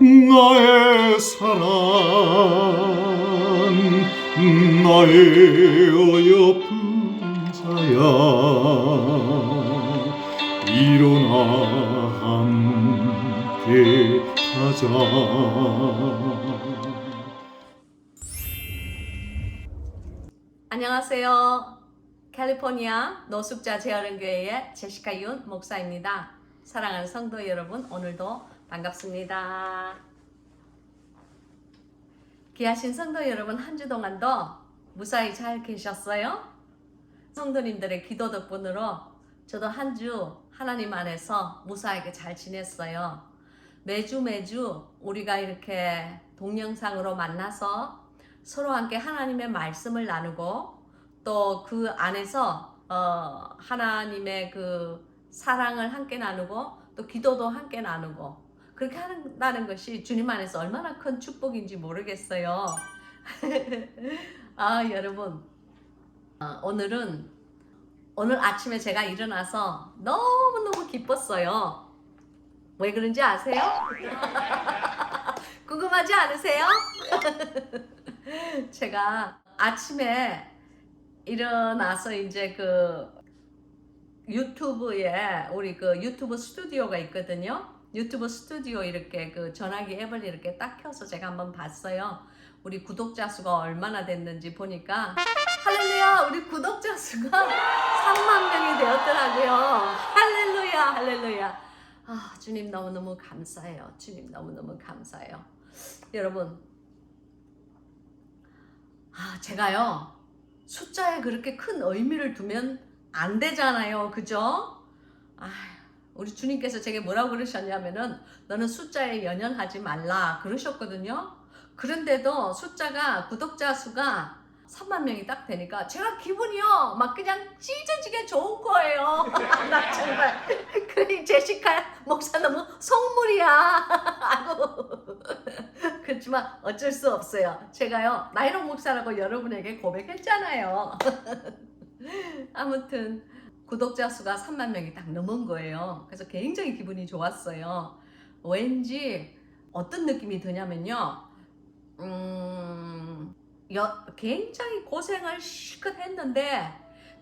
나의 사랑 나의 어여쁜 자야 일어나 함께 가자. 안녕하세요. 캘리포니아 노숙자 재활은교회의 제시카 윤 목사입니다. 사랑하는 성도 여러분, 오늘도 반갑습니다. 귀하신 성도 여러분, 한 주 동안도 무사히 잘 계셨어요? 성도님들의 기도 덕분으로 저도 한 주 하나님 안에서 무사하게 잘 지냈어요. 매주 우리가 이렇게 동영상으로 만나서 서로 함께 하나님의 말씀을 나누고 또 그 안에서 하나님의 그 사랑을 함께 나누고 또 기도도 함께 나누고 그렇게 한다는 것이 주님 안에서 얼마나 큰 축복인지 모르겠어요. 아, 여러분, 오늘 아침에 제가 일어나서 너무너무 기뻤어요. 왜 그런지 아세요? 궁금하지 않으세요? 제가 아침에 일어나서 이제 그 유튜브에 우리 그 유튜브 스튜디오가 있거든요. 유튜브 스튜디오 이렇게 그 전화기 앱을 이렇게 딱 켜서 제가 한번 봤어요. 우리 구독자 수가 얼마나 됐는지 보니까 할렐루야, 우리 구독자 수가 3만 명이 되었더라고요. 할렐루야, 할렐루야. 아, 주님 너무너무 감사해요. 주님 너무너무 감사해요. 여러분, 제가요 숫자에 그렇게 큰 의미를 두면 안 되잖아요, 그죠? 우리 주님께서 제게 뭐라고 그러셨냐면은 너는 숫자에 연연하지 말라 그러셨거든요. 그런데도 숫자가 구독자 수가 3만 명이 딱 되니까 제가 기분이요 막 그냥 찢어지게 좋은 거예요. 나 정말 그래 제시카 목사 너무 속물이야. 아이고. 그렇지만 어쩔 수 없어요. 제가요 나이롱 목사라고 여러분에게 고백했잖아요. 아무튼 구독자 수가 3만 명이 딱 넘은 거예요. 그래서 굉장히 기분이 좋았어요. 왠지 어떤 느낌이 드냐면요. 굉장히 고생을 실컷 했는데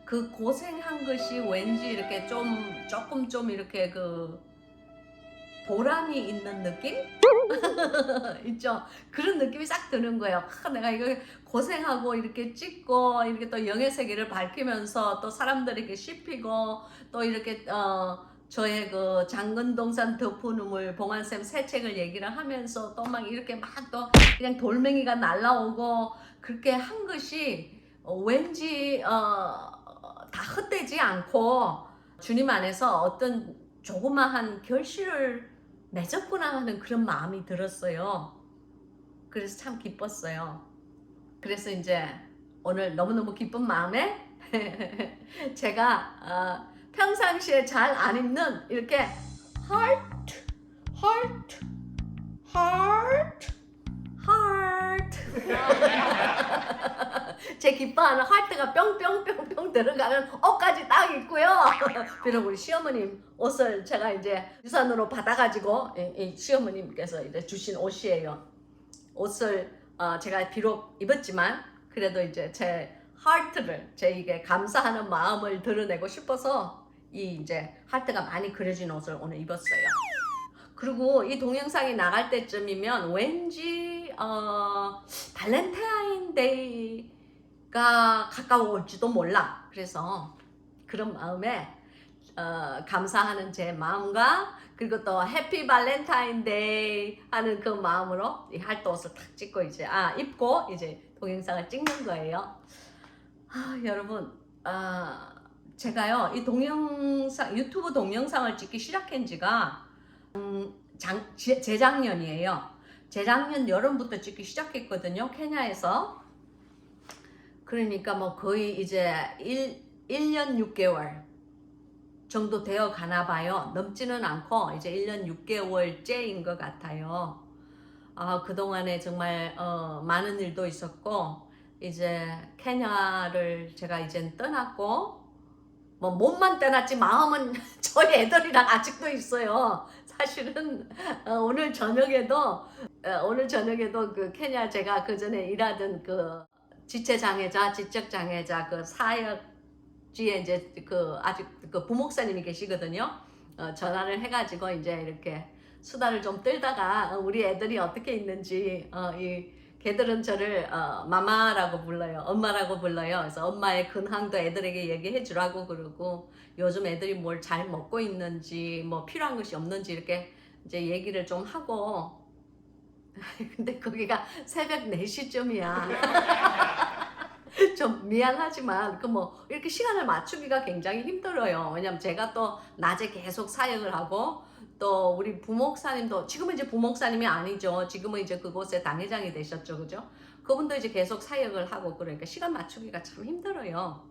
그 고생한 것이 왠지 이렇게 조금 이렇게 그 보람이 있는 느낌? 있죠? 그런 느낌이 싹 드는 거예요. 내가 이거 고생하고 이렇게 찍고 이렇게 또 영의 세계를 밝히면서 또 사람들에게 씹히고 또 이렇게 저의 그 장근동산 덕분우물 봉안쌤 새 책을 얘기를 하면서 또 막 이렇게 막 또 그냥 돌멩이가 날라오고 그렇게 한 것이 왠지 다 헛되지 않고 주님 안에서 어떤 조그마한 결실을 맺었구나 하는 그런 마음이 들었어요. 그래서 참 기뻤어요. 그래서 이제 오늘 너무너무 기쁜 마음에 제가 평상시에 잘 안 입는 이렇게 heart, heart, heart, heart 제 기뻐하는 하트가 뿅뿅뿅뿅 들어가는 옷까지 딱 입고요. 비록 우리 시어머님 옷을 제가 이제 유산으로 받아가지고 이 시어머님께서 이제 주신 옷이에요. 옷을 제가 비록 입었지만 그래도 이제 제 하트를 제 이게 감사하는 마음을 드러내고 싶어서 이 이제 하트가 많이 그려진 옷을 오늘 입었어요. 그리고 이 동영상이 나갈 때쯤이면 왠지 발렌타인데이가 가까워올지도 몰라. 그래서 그런 마음에 감사하는 제 마음과 그리고 또 해피 발렌타인데이 하는 그 마음으로 이 할도옷을 탁 찍고 이제 입고 이제 동영상을 찍는 거예요. 여러분 제가요 이 동영상 유튜브 동영상을 찍기 시작한 지가 재작년이에요. 재작년 여름부터 찍기 시작했거든요. 케냐에서. 그러니까 뭐 거의 이제 1년 6개월 정도 되어 가나 봐요. 넘지는 않고 이제 1년 6개월째인 것 같아요. 그동안에 정말 많은 일도 있었고 이제 케냐를 제가 이제 떠났고 뭐 몸만 떠났지 마음은 저희 애들이랑 아직도 있어요. 사실은 오늘 저녁에도 그 케냐 제가 그 전에 일하던 그 지체 장애자, 지적 장애자 그 사역지에 이제 그 아직 그 부목사님이 계시거든요. 전화를 해가지고 이제 이렇게 수다를 좀 떨다가 우리 애들이 어떻게 있는지 이 걔들은 저를 마마라고 불러요. 엄마라고 불러요. 그래서 엄마의 근황도 애들에게 얘기해 주라고 그러고 요즘 애들이 뭘 잘 먹고 있는지 뭐 필요한 것이 없는지 이렇게 이제 얘기를 좀 하고 근데 거기가 새벽 4시쯤이야. 좀 미안하지만 그 뭐 이렇게 시간을 맞추기가 굉장히 힘들어요. 왜냐면 제가 또 낮에 계속 사역을 하고 또 우리 부목사님도 지금은 이제 부목사님이 아니죠. 지금은 이제 그곳에 당회장이 되셨죠, 그죠? 그분도 이제 계속 사역을 하고 그러니까 시간 맞추기가 참 힘들어요.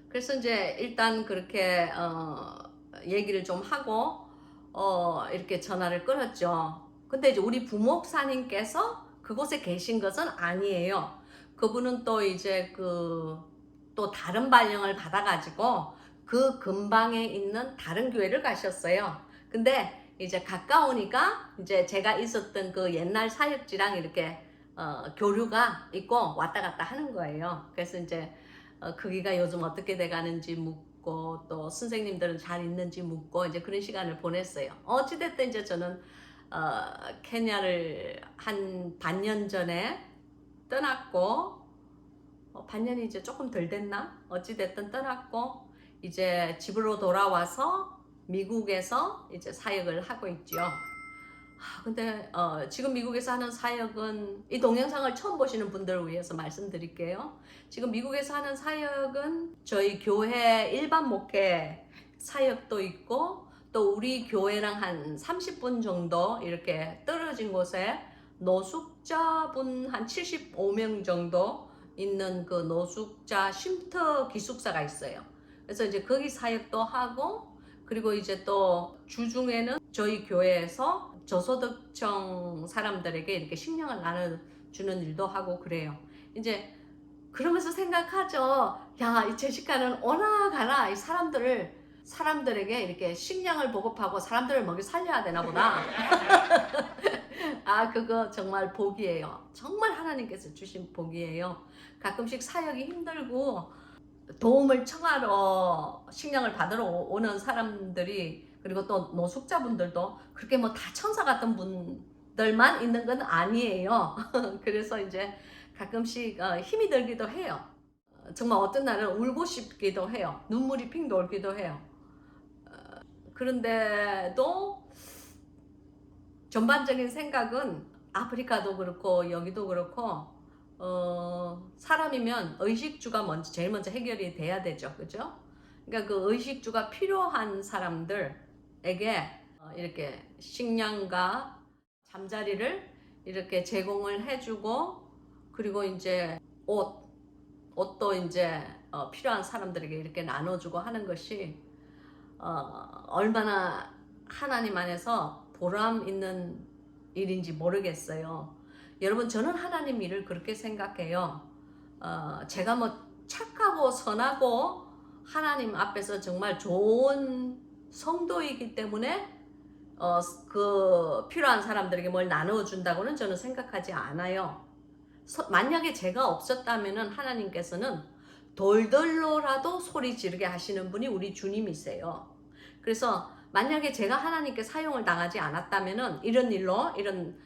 그래서 이제 일단 그렇게 얘기를 좀 하고 이렇게 전화를 끊었죠. 근데 이제 우리 부목사님께서 그곳에 계신 것은 아니에요. 그분은 또 이제 또 다른 발령을 받아가지고 그 근방에 있는 다른 교회를 가셨어요. 근데 이제 가까우니까 이제 제가 있었던 그 옛날 사역지랑 이렇게 교류가 있고 왔다 갔다 하는 거예요. 그래서 이제 거기가 요즘 어떻게 돼가는지 묻고 또 선생님들은 잘 있는지 묻고 이제 그런 시간을 보냈어요. 어찌됐든 이제 저는 케냐를 한 반년 전에 떠났고 반년이 이제 조금 덜 됐나? 어찌됐든 떠났고 이제 집으로 돌아와서 미국에서 이제 사역을 하고 있죠. 근데 지금 미국에서 하는 사역은 이 동영상을 처음 보시는 분들을 위해서 말씀드릴게요. 지금 미국에서 하는 사역은 저희 교회 일반 목회 사역도 있고 또 우리 교회랑 한 30분 정도 이렇게 떨어진 곳에 노숙자분 한 75명 정도 있는 그 노숙자 쉼터 기숙사가 있어요. 그래서 이제 거기 사역도 하고 그리고 이제 또 주중에는 저희 교회에서 저소득층 사람들에게 이렇게 식량을 나눠주는 일도 하고 그래요. 이제 그러면서 생각하죠. 야, 이 제시카는 오나 가나 이 사람들에게 이렇게 식량을 보급하고 사람들을 먹여 살려야 되나 보다. 그거 정말 복이에요. 정말 하나님께서 주신 복이에요. 가끔씩 사역이 힘들고 도움을 청하러 식량을 받으러 오는 사람들이 그리고 또 노숙자분들도 그렇게 뭐 다 천사 같은 분들만 있는 건 아니에요. 그래서 이제 가끔씩 힘이 들기도 해요. 정말 어떤 날은 울고 싶기도 해요. 눈물이 핑 돌기도 해요. 그런데도 전반적인 생각은 아프리카도 그렇고 여기도 그렇고 사람이면 의식주가 제일 먼저 해결이 돼야 되죠. 그죠? 그러니까 그 의식주가 필요한 사람들에게 이렇게 식량과 잠자리를 이렇게 제공을 해주고 그리고 이제 옷도 이제 필요한 사람들에게 이렇게 나눠주고 하는 것이 얼마나 하나님 안에서 보람 있는 일인지 모르겠어요. 여러분 저는 하나님 일을 그렇게 생각해요. 제가 뭐 착하고 선하고 하나님 앞에서 정말 좋은 성도이기 때문에 그 필요한 사람들에게 뭘 나눠준다고는 저는 생각하지 않아요. 만약에 제가 없었다면은 하나님께서는 돌들로라도 소리 지르게 하시는 분이 우리 주님이세요. 그래서 만약에 제가 하나님께 사용을 당하지 않았다면은 이런 일로 이런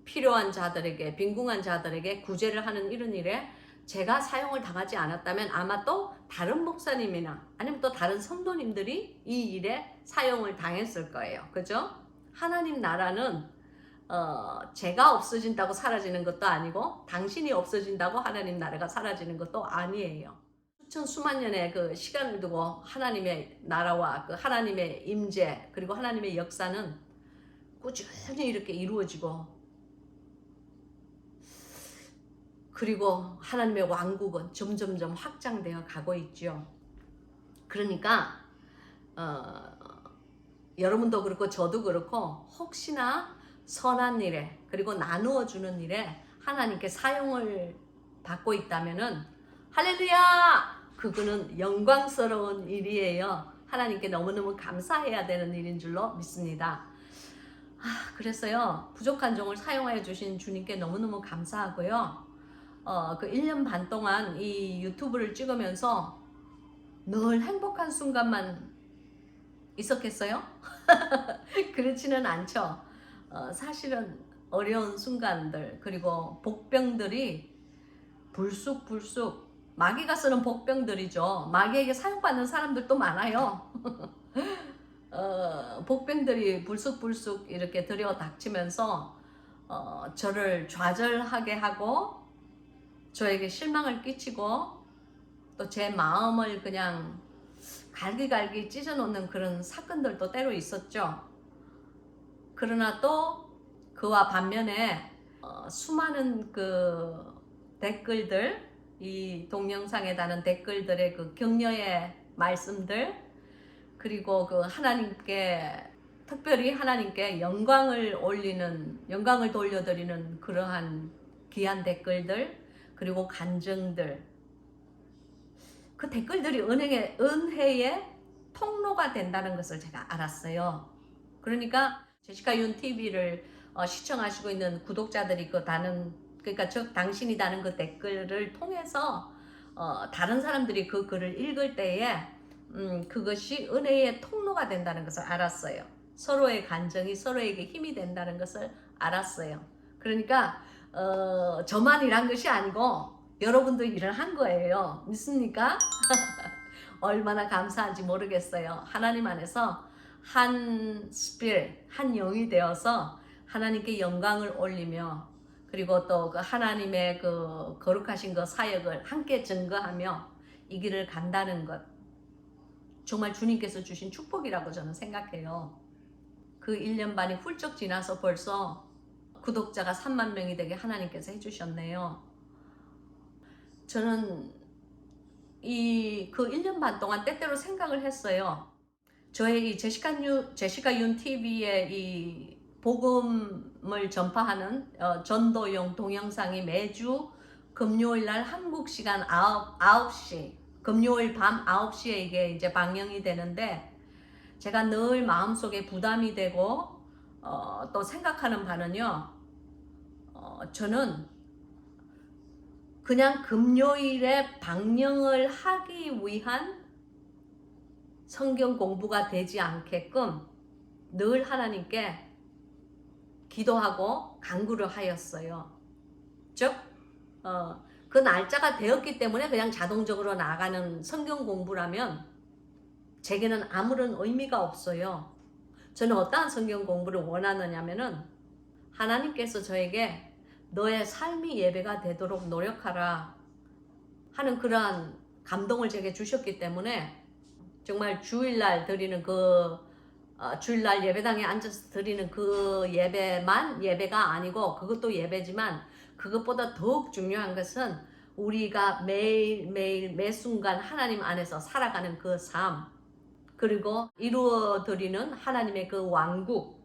필요한 자들에게 빈궁한 자들에게 구제를 하는 이런 일에 제가 사용을 당하지 않았다면 아마 또 다른 목사님이나 아니면 또 다른 성도님들이 이 일에 사용을 당했을 거예요. 그죠? 하나님 나라는 제가 없어진다고 사라지는 것도 아니고 당신이 없어진다고 하나님 나라가 사라지는 것도 아니에요. 수천 수만 년의 그 시간을 두고 하나님의 나라와 그 하나님의 임재 그리고 하나님의 역사는 꾸준히 이렇게 이루어지고 그리고 하나님의 왕국은 점점점 확장되어 가고 있죠. 그러니까 여러분도 그렇고 저도 그렇고 혹시나 선한 일에 그리고 나누어 주는 일에 하나님께 사용을 받고 있다면은 할렐루야! 그거는 영광스러운 일이에요. 하나님께 너무너무 감사해야 되는 일인 줄로 믿습니다. 그래서요, 부족한 종을 사용하여 주신 주님께 너무너무 감사하고요. 그 1년 반 동안 이 유튜브를 찍으면서 늘 행복한 순간만 있었겠어요? 그렇지는 않죠. 사실은 어려운 순간들, 그리고 복병들이 불쑥불쑥, 마귀가 쓰는 복병들이죠. 마귀에게 사용받는 사람들도 많아요. 복병들이 불쑥불쑥 이렇게 들여닥치면서 저를 좌절하게 하고 저에게 실망을 끼치고 또 제 마음을 그냥 갈기갈기 찢어놓는 그런 사건들도 때로 있었죠. 그러나 또 그와 반면에 수많은 그 댓글들, 이 동영상에 다는 댓글들의 그 격려의 말씀들, 그리고 그 하나님께, 특별히 하나님께 영광을 돌려드리는 그러한 귀한 댓글들, 그리고 간증들, 그 댓글들이 은혜의 통로가 된다는 것을 제가 알았어요. 그러니까 제시카 윤 TV를 시청하시고 있는 구독자들이 그러니까 당신이 다는 그 댓글을 통해서 다른 사람들이 그 글을 읽을 때에 그것이 은혜의 통로가 된다는 것을 알았어요. 서로의 간증이 서로에게 힘이 된다는 것을 알았어요. 그러니까 저만 일한 것이 아니고 여러분도 일을 한 거예요. 믿습니까? 얼마나 감사한지 모르겠어요. 하나님 안에서 한 스피릿, 한 영이 되어서 하나님께 영광을 올리며, 그리고 또 그 하나님의 그 거룩하신 그 사역을 함께 증거하며 이 길을 간다는 것, 정말 주님께서 주신 축복이라고 저는 생각해요. 그 1년 반이 훌쩍 지나서 벌써 구독자가 3만 명이 되게 하나님께서 해주셨네요. 저는 그 1년 반 동안 때때로 생각을 했어요. 저의 이 제시카 윤 TV의 이 복음을 전파하는 전도용 동영상이 매주 금요일 날 한국 시간 9시, 금요일 밤 9시에 이게 이제 방영이 되는데, 제가 늘 마음속에 부담이 되고 또 생각하는 바는요, 저는 그냥 금요일에 방영을 하기 위한 성경 공부가 되지 않게끔 늘 하나님께 기도하고 간구를 하였어요. 즉, 그 날짜가 되었기 때문에 그냥 자동적으로 나가는 성경 공부라면 제게는 아무런 의미가 없어요. 저는 어떠한 성경 공부를 원하느냐면은 하나님께서 저에게 너의 삶이 예배가 되도록 노력하라 하는 그러한 감동을 제게 주셨기 때문에, 정말 주일날 드리는 주일날 예배당에 앉아서 드리는 그 예배만 예배가 아니고, 그것도 예배지만 그것보다 더욱 중요한 것은 우리가 매일매일 매 순간 하나님 안에서 살아가는 그 삶, 그리고 이루어드리는 하나님의 그 왕국,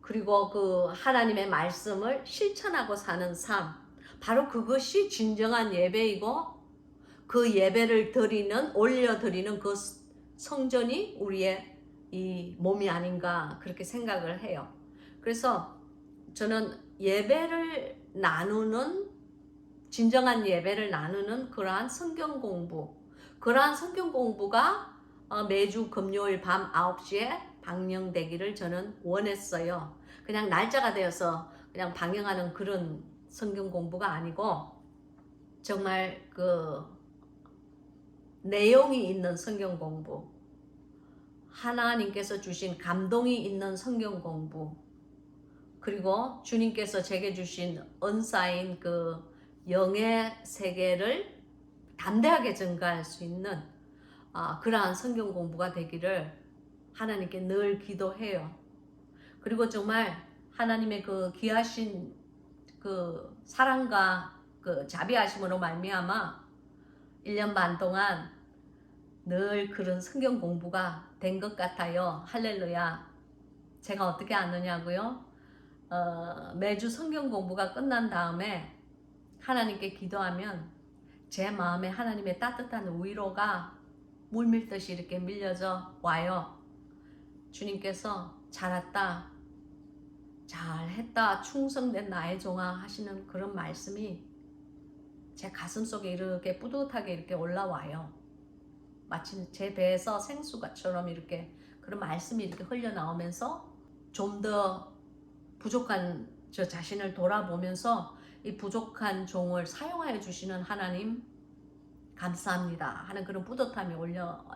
그리고 그 하나님의 말씀을 실천하고 사는 삶, 바로 그것이 진정한 예배이고, 그 예배를 올려드리는 그 성전이 우리의 이 몸이 아닌가, 그렇게 생각을 해요. 그래서 저는 진정한 예배를 나누는 그러한 성경 공부가 매주 금요일 밤 9시에 방영되기를 저는 원했어요. 그냥 날짜가 되어서 그냥 방영하는 그런 성경 공부가 아니고, 정말 그 내용이 있는 성경 공부, 하나님께서 주신 감동이 있는 성경 공부, 그리고 주님께서 제게 주신 은사인 그 영의 세계를 담대하게 증가할 수 있는 그러한 성경 공부가 되기를 하나님께 늘 기도해요. 그리고 정말 하나님의 그 귀하신 그 사랑과 그 자비하심으로 말미암아 1년 반 동안 늘 그런 성경 공부가 된 것 같아요. 할렐루야. 제가 어떻게 아느냐고요? 매주 성경 공부가 끝난 다음에 하나님께 기도하면 제 마음에 하나님의 따뜻한 위로가 물밀듯이 이렇게 밀려져 와요. 주님께서 잘했다, 잘했다, 충성된 나의 종아 하시는 그런 말씀이 제 가슴 속에 이렇게 뿌듯하게 이렇게 올라와요. 마치 제 배에서 생수가처럼 이렇게 그런 말씀이 이렇게 흘러나오면서 좀 더 부족한 저 자신을 돌아보면서 이 부족한 종을 사용하여 주시는 하나님 감사합니다 하는 그런 뿌듯함이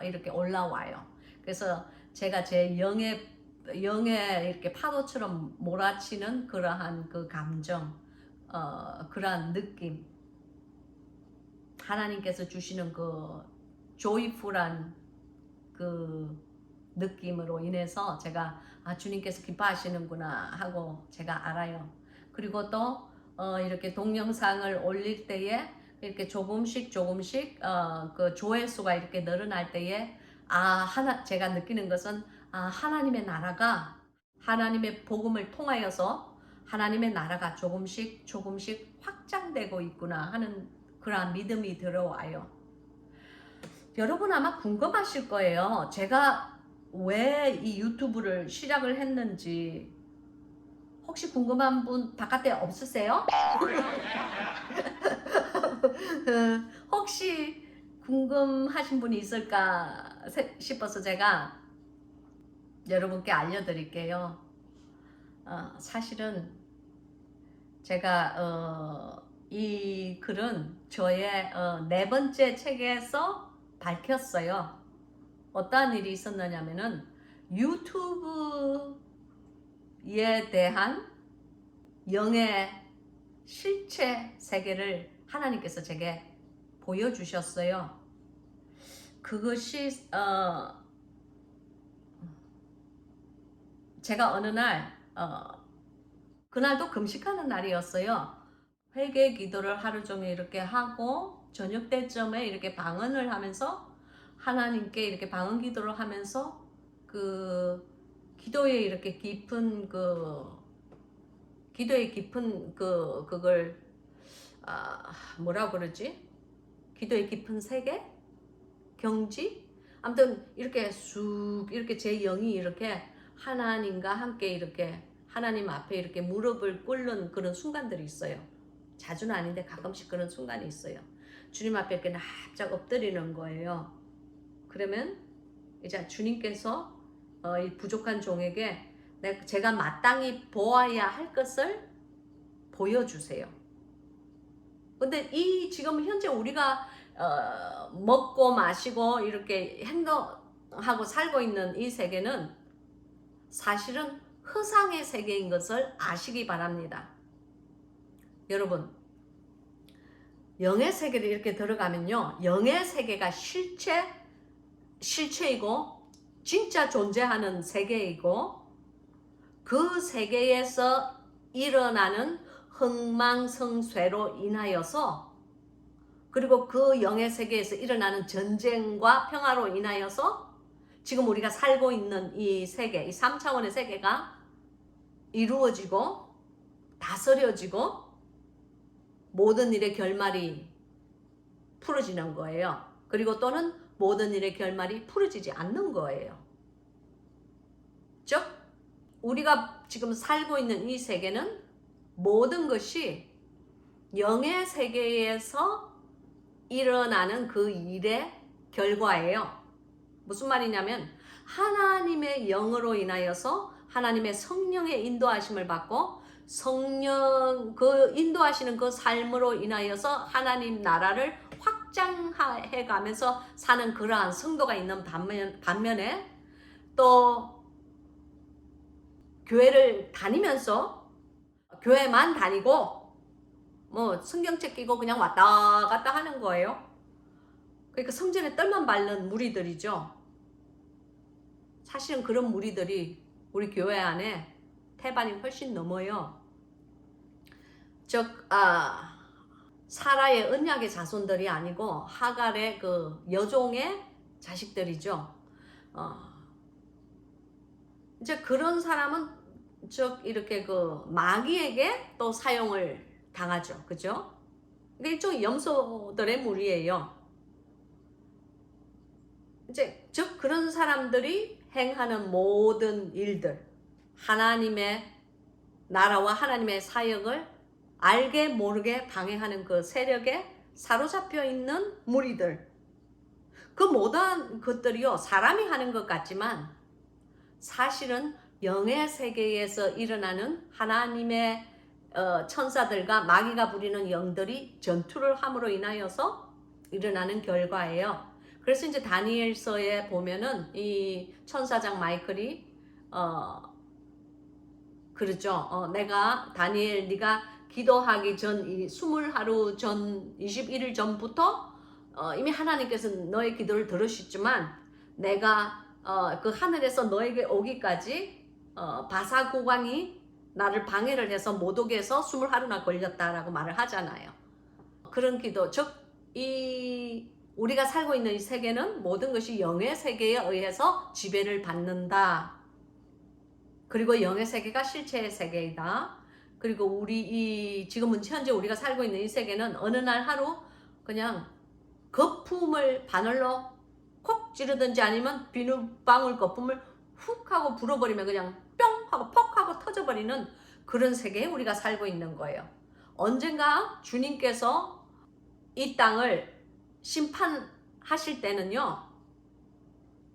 이렇게 올라와요. 그래서 제가 제 영에 이렇게 파도처럼 몰아치는 그러한 그 감정, 그러한 느낌, 하나님께서 주시는 그 조이풀한 그 느낌으로 인해서 제가 주님께서 기뻐하시는구나 하고 제가 알아요. 그리고 또 이렇게 동영상을 올릴 때에 이렇게 조금씩 그 조회수가 이렇게 늘어날 때에 제가 느끼는 것은 하나님의 나라가, 하나님의 복음을 통하여서 하나님의 나라가 조금씩 확장되고 있구나 하는 그러한 믿음이 들어와요. 여러분 아마 궁금하실 거예요. 제가 왜 이 유튜브를 시작을 했는지. 혹시 궁금한 분 바깥에 없으세요? 혹시 궁금하신 분이 있을까 싶어서 제가 여러분께 알려드릴게요. 사실은 제가 이 글은 저의 4번째 책에서 밝혔어요. 어떠한 일이 있었느냐면은 유튜브에 대한 영의 실체 세계를 하나님께서 제게 보여주셨어요. 그것이 제가 어느 날 그날도 금식하는 날이었어요. 회개 기도를 하루 종일 이렇게 하고 저녁 때쯤에 이렇게 방언을 하면서 하나님께 이렇게 방언 기도를 하면서 그 기도에 이렇게 깊은 그걸 뭐라 그러지? 기도의 깊은 세계? 경지? 아무튼 이렇게 쑥 이렇게 제 영이 이렇게 하나님과 함께 이렇게 하나님 앞에 이렇게 무릎을 꿇는 그런 순간들이 있어요. 자주는 아닌데 가끔씩 그런 순간이 있어요. 주님 앞에 이렇게 납작 엎드리는 거예요. 그러면 이제 주님께서 이 부족한 종에게 제가 마땅히 보아야 할 것을 보여주세요. 근데 이 지금 현재 우리가 먹고 마시고 이렇게 행동하고 살고 있는 이 세계는 사실은 허상의 세계인 것을 아시기 바랍니다. 여러분, 영의 세계를 이렇게 들어가면요, 영의 세계가 실체이고 진짜 존재하는 세계이고 그 세계에서 일어나는 흥망성쇠로 인하여서, 그리고 그 영의 세계에서 일어나는 전쟁과 평화로 인하여서 지금 우리가 살고 있는 이 세계, 이 3차원의 세계가 이루어지고 다스려지고 모든 일의 결말이 풀어지는 거예요. 그리고 또는 모든 일의 결말이 풀어지지 않는 거예요. 즉 우리가 지금 살고 있는 이 세계는 모든 것이 영의 세계에서 일어나는 그 일의 결과예요. 무슨 말이냐면 하나님의 영으로 인하여서 하나님의 성령의 인도하심을 받고 성령 그 인도하시는 그 삶으로 인하여서 하나님 나라를 확장해 가면서 사는 그러한 성도가 있는 반면에 또 교회를 다니면서 교회만 다니고 뭐 성경책 끼고 그냥 왔다 갔다 하는 거예요. 그러니까 성전에 뜰만 밟는 무리들이죠. 사실은 그런 무리들이 우리 교회 안에 태반이 훨씬 넘어요. 즉 사라의 언약의 자손들이 아니고 하갈의 그 여종의 자식들이죠. 이제 그런 사람은 즉 이렇게 그 마귀에게 또 사용을 당하죠. 그죠? 이게 일종의 염소들의 무리예요. 이제 즉 그런 사람들이 행하는 모든 일들, 하나님의 나라와 하나님의 사역을 알게 모르게 방해하는 그 세력에 사로잡혀 있는 무리들, 그 모든 것들이요 사람이 하는 것 같지만 사실은 영의 세계에서 일어나는 하나님의 천사들과 마귀가 부리는 영들이 전투를 함으로 인하여서 일어나는 결과예요. 그래서 이제 다니엘서에 보면은 이 천사장 마이클이 그렇죠. 내가 다니엘 네가 기도하기 전 이 20하루 전 21일 전부터 이미 하나님께서 너의 기도를 들으셨지만 내가 그 하늘에서 너에게 오기까지 바사고강이 나를 방해를 해서 못 오게 해서 20하루나 걸렸다라고 말을 하잖아요. 그런 기도, 즉 이 우리가 살고 있는 이 세계는 모든 것이 영의 세계에 의해서 지배를 받는다. 그리고 영의 세계가 실체의 세계이다. 그리고 우리 이 지금은 현재 우리가 살고 있는 이 세계는 어느 날 하루 그냥 거품을 바늘로 콕 찌르든지 아니면 비눗방울 거품을 훅 하고 불어버리면 그냥 뿅 하고 퍽 하고 터져버리는 그런 세계에 우리가 살고 있는 거예요. 언젠가 주님께서 이 땅을 심판하실 때는요,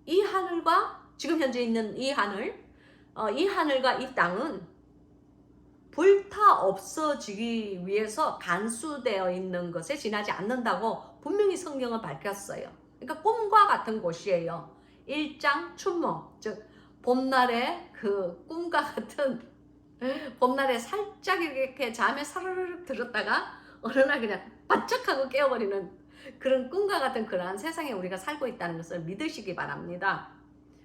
이 하늘과 지금 현재 있는 이 하늘과 이 땅은 불타 없어지기 위해서 간수되어 있는 것에 지나지 않는다고 분명히 성경은 밝혔어요. 그러니까 꿈과 같은 곳이에요. 일장 춘몽, 즉 봄날의 그 꿈과 같은, 봄날에 살짝 이렇게 잠에 사르르 들었다가 어느 날 그냥 바짝하고 깨어버리는 그런 꿈과 같은 그러한 세상에 우리가 살고 있다는 것을 믿으시기 바랍니다.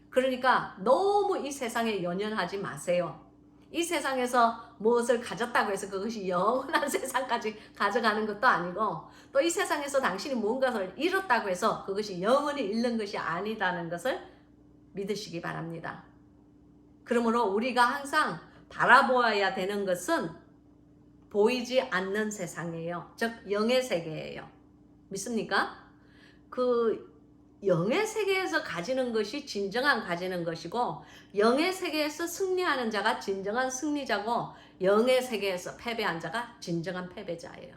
그러니까 너무 이 세상에 연연하지 마세요. 이 세상에서 무엇을 가졌다고 해서 그것이 영원한 세상까지 가져가는 것도 아니고, 또 이 세상에서 당신이 무언가를 잃었다고 해서 그것이 영원히 잃는 것이 아니다는 것을 믿으시기 바랍니다. 그러므로 우리가 항상 바라보아야 되는 것은 보이지 않는 세상이에요. 즉 영의 세계예요. 믿습니까? 그 영의 세계에서 가지는 것이 진정한 가지는 것이고, 영의 세계에서 승리하는 자가 진정한 승리자고, 영의 세계에서 패배한 자가 진정한 패배자예요.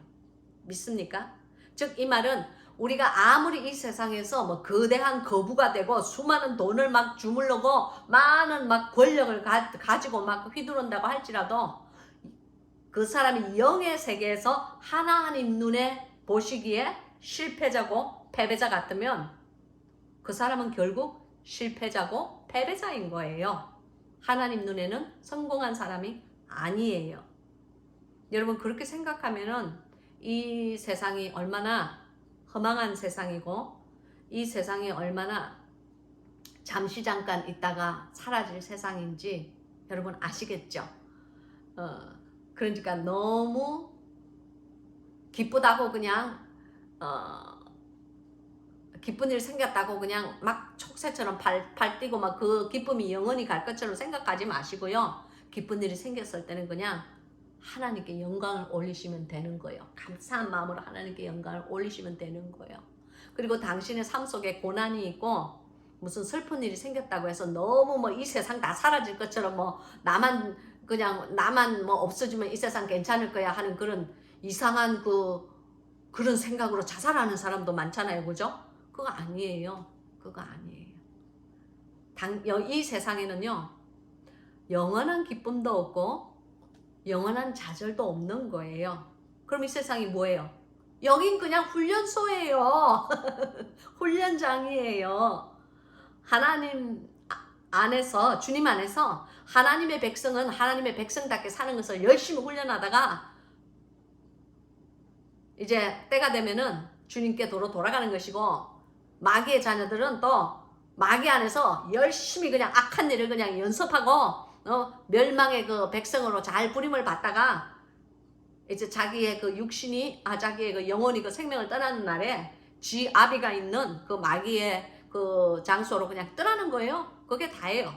믿습니까? 즉 이 말은 우리가 아무리 이 세상에서 뭐 거대한 거부가 되고 수많은 돈을 막 주물르고 많은 막 권력을 가지고 막 휘두른다고 할지라도 그 사람이 영의 세계에서 하나님 눈에 보시기에 실패자고 패배자 같으면 그 사람은 결국 실패자고 패배자인 거예요. 하나님 눈에는 성공한 사람이 아니에요. 여러분 그렇게 생각하면은 이 세상이 얼마나 허망한 세상이고 이 세상이 얼마나 잠시 잠깐 있다가 사라질 세상인지 여러분 아시겠죠? 그러니까 너무 기쁘다고 그냥 기쁜 일 생겼다고 그냥 막 촉새처럼 팔 뛰고 막 그 기쁨이 영원히 갈 것처럼 생각하지 마시고요. 기쁜 일이 생겼을 때는 그냥 하나님께 영광을 올리시면 되는 거예요. 감사한 마음으로 하나님께 영광을 올리시면 되는 거예요. 그리고 당신의 삶 속에 고난이 있고 무슨 슬픈 일이 생겼다고 해서 너무 뭐 이 세상 다 사라질 것처럼 뭐 나만 뭐 없어지면 이 세상 괜찮을 거야 하는 그런 이상한 그런 생각으로 자살하는 사람도 많잖아요. 그죠? 그거 아니에요. 그거 아니에요. 이 세상에는요, 영원한 기쁨도 없고 영원한 좌절도 없는 거예요. 그럼 이 세상이 뭐예요? 여긴 그냥 훈련소예요. 훈련장이에요. 하나님 안에서, 주님 안에서 하나님의 백성은 하나님의 백성답게 사는 것을 열심히 훈련하다가 이제 때가 되면은 주님께 돌아가는 것이고, 마귀의 자녀들은 또 마귀 안에서 열심히 그냥 악한 일을 그냥 연습하고 멸망의 그 백성으로 잘 부림을 받다가 이제 자기의 그 육신이 자기의 그 영혼이 그 생명을 떠나는 날에 지 아비가 있는 그 마귀의 그 장소로 그냥 떠나는 거예요. 그게 다예요.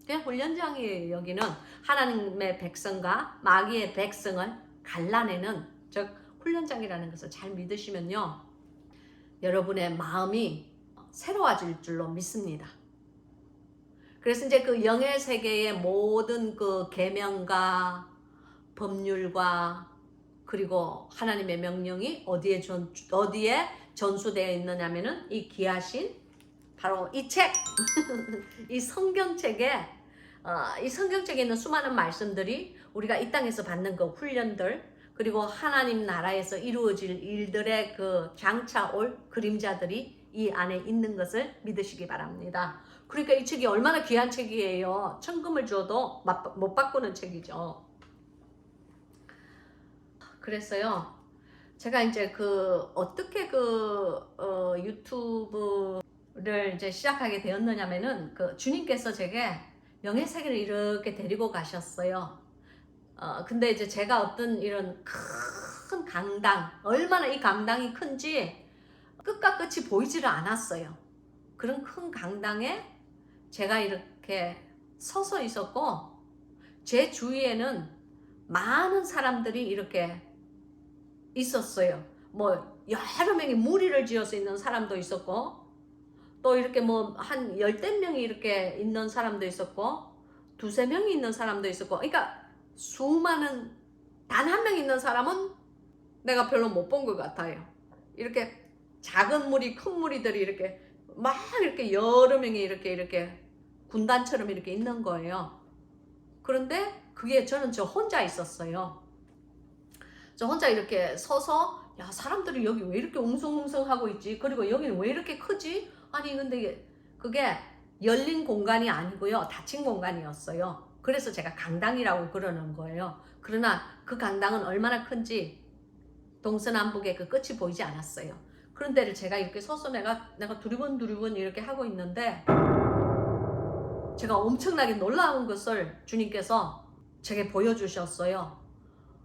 그냥 훈련장이에요. 여기는 하나님의 백성과 마귀의 백성을 갈라내는, 즉 훈련장이라는 것을 잘 믿으시면요, 여러분의 마음이 새로워질 줄로 믿습니다. 그래서 이제 그 영의 세계의 모든 그 계명과 법률과 그리고 하나님의 명령이 어디에 전수되어 있느냐면은 이 귀하신 바로 이 책, 이 성경책에 이 성경책에 있는 수많은 말씀들이 우리가 이 땅에서 받는 그 훈련들, 그리고 하나님 나라에서 이루어질 일들의 그 장차 올 그림자들이 이 안에 있는 것을 믿으시기 바랍니다. 그러니까 이 책이 얼마나 귀한 책이에요. 천금을 줘도 못 바꾸는 책이죠. 그랬어요. 제가 이제 어떻게 유튜브를 이제 시작하게 되었느냐면은 주님께서 제게 영의 세계를 이렇게 데리고 가셨어요. 근데 이제 제가 어떤 이런 큰 강당, 얼마나 이 강당이 큰지 끝과 끝이 보이지를 않았어요. 그런 큰 강당에 제가 이렇게 서서 있었고, 제 주위에는 많은 사람들이 이렇게 있었어요. 뭐 여러 명이 무리를 지어서 있는 사람도 있었고, 또 이렇게 뭐 한 10명 이렇게 있는 사람도 있었고, 2~3명이 있는 사람도 있었고, 그러니까 수많은, 단 한 명 있는 사람은 내가 별로 못 본 것 같아요. 이렇게 작은 무리, 큰 무리들이 이렇게 막 이렇게 여러 명이 이렇게 군단처럼 이렇게 있는 거예요. 그런데 저는 저 혼자 있었어요. 저 혼자 이렇게 서서, 야, 사람들이 여기 왜 이렇게 웅성웅성하고 있지? 그리고 여기는 왜 이렇게 크지? 아니, 근데 그게 열린 공간이 아니고요, 닫힌 공간이었어요. 그래서 제가 강당이라고 그러는 거예요. 그러나 그 강당은 얼마나 큰지 동서남북의 그 끝이 보이지 않았어요. 그런 데를 제가 이렇게 서서 내가 두리번 이렇게 하고 있는데, 제가 엄청나게 놀라운 것을 주님께서 제게 보여주셨어요.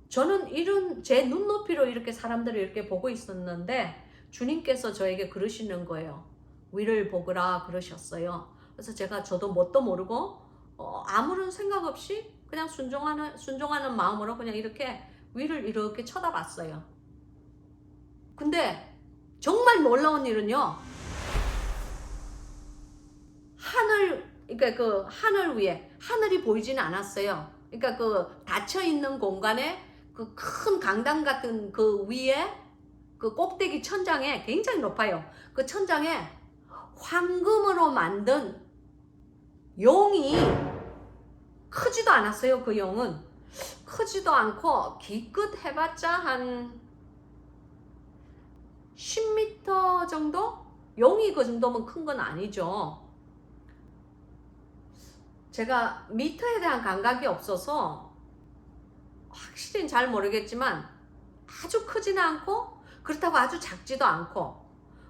저는 이런 제 눈높이로 이렇게 사람들을 이렇게 보고 있었는데, 주님께서 저에게 그러시는 거예요. 위를 보거라 그러셨어요. 그래서 저도 뭣도 모르고 아무런 생각 없이 그냥 순종하는 마음으로 그냥 이렇게 위를 이렇게 쳐다봤어요. 근데 정말 놀라운 일은요, 그러니까 하늘 위에 하늘이 보이지는 않았어요. 그러니까 닫혀 있는 공간에 큰 강당 같은 위에 꼭대기 천장에, 굉장히 높아요. 그 천장에 황금으로 만든 용이, 크지도 않았어요. 그 용은 크지도 않고 기껏 해봤자 한 10m 정도? 용이 그 정도면 큰 건 아니죠. 제가 미터에 대한 감각이 없어서 확실히 잘 모르겠지만, 아주 크지는 않고 그렇다고 아주 작지도 않고,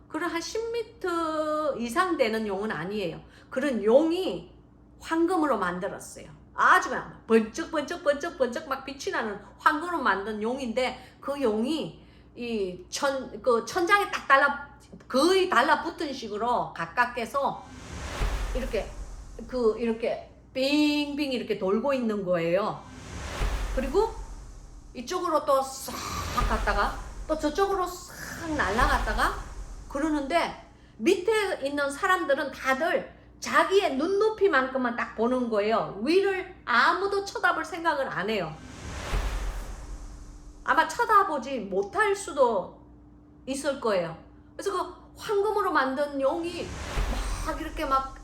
그런 한 10m 이상 되는 용은 아니에요. 그런 용이 황금으로 만들었어요. 아주 그냥 번쩍 막 빛이 나는 황금으로 만든 용인데, 그 용이 천장에 딱 거의 달라붙은 식으로 가깝게서 이렇게 빙빙 이렇게 돌고 있는 거예요. 그리고 이쪽으로 또 싹 갔다가 또 저쪽으로 싹 날아갔다가 그러는데, 밑에 있는 사람들은 다들 자기의 눈높이만큼만 딱 보는 거예요. 위를 아무도 쳐다볼 생각을 안 해요. 아마 쳐다보지 못할 수도 있을 거예요. 그래서 그 황금으로 만든 용이 막 이렇게 막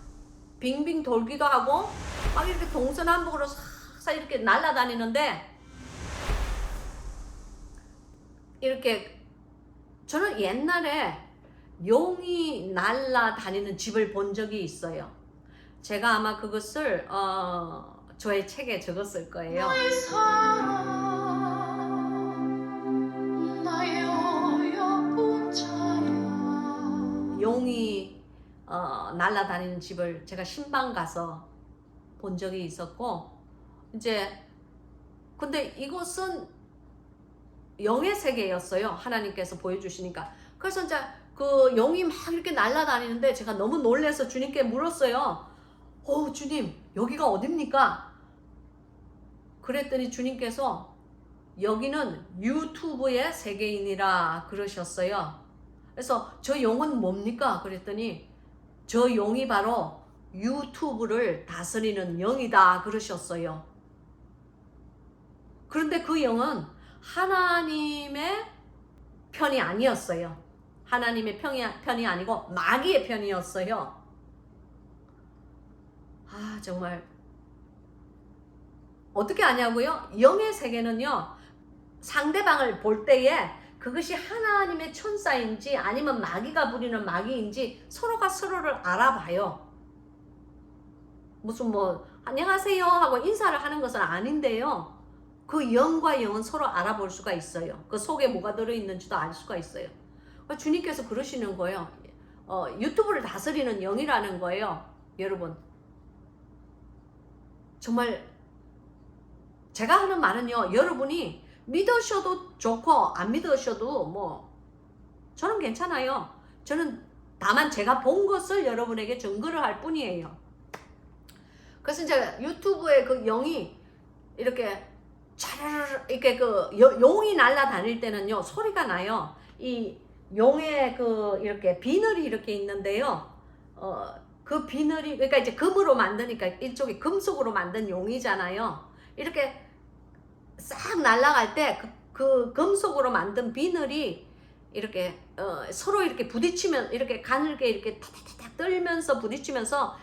빙빙 돌기도 하고 막 이렇게 동서남북으로 싹 이렇게 날아다니는데, 이렇게 저는 옛날에 용이 날아다니는 집을 본 적이 있어요. 제가 아마 그것을 저의 책에 적었을 거예요. 나의 사랑, 나의 어여쁜 자야. 용이 날아다니는 집을 제가 신방 가서 본 적이 있었고, 이제 근데 이곳은 영의 세계였어요. 하나님께서 보여주시니까. 그래서 이제 그 용이 막 이렇게 날아다니는데 제가 너무 놀라서 주님께 물었어요. 주님, 여기가 어딥니까? 그랬더니 주님께서 여기는 유튜브의 세계인이라 그러셨어요. 그래서 저 용은 뭡니까? 그랬더니 저 용이 바로 유튜브를 다스리는 영이다 그러셨어요. 그런데 그 영은 하나님의 편이 아니었어요. 하나님의 편이 아니고 마귀의 편이었어요. 아, 정말 어떻게 아냐고요? 영의 세계는요, 상대방을 볼 때에 그것이 하나님의 천사인지 아니면 마귀가 부리는 마귀인지 서로가 서로를 알아봐요. 무슨 뭐 안녕하세요 하고 인사를 하는 것은 아닌데요, 그 영과 영은 서로 알아볼 수가 있어요. 그 속에 뭐가 들어있는지도 알 수가 있어요. 주님께서 그러시는 거예요. 유튜브를 다스리는 영이라는 거예요. 여러분, 정말 제가 하는 말은요, 여러분이 믿으셔도 좋고 안 믿으셔도 뭐 저는 괜찮아요. 저는 다만 제가 본 것을 여러분에게 증거를 할 뿐이에요. 그래서 이제 유튜브에 그 영이 이렇게 차르르 이렇게 그 용이 날아다닐 때는요, 소리가 나요. 이 용의 그 이렇게 비늘이 이렇게 있는데요. 그 비늘이, 그러니까 이제 금으로 만드니까 이쪽이 금속으로 만든 용이잖아요. 이렇게 싹 날아갈 때 그 금속으로 만든 비늘이 이렇게 서로 이렇게 부딪히면, 이렇게 가늘게 이렇게 타타타닥 떨면서 부딪히면서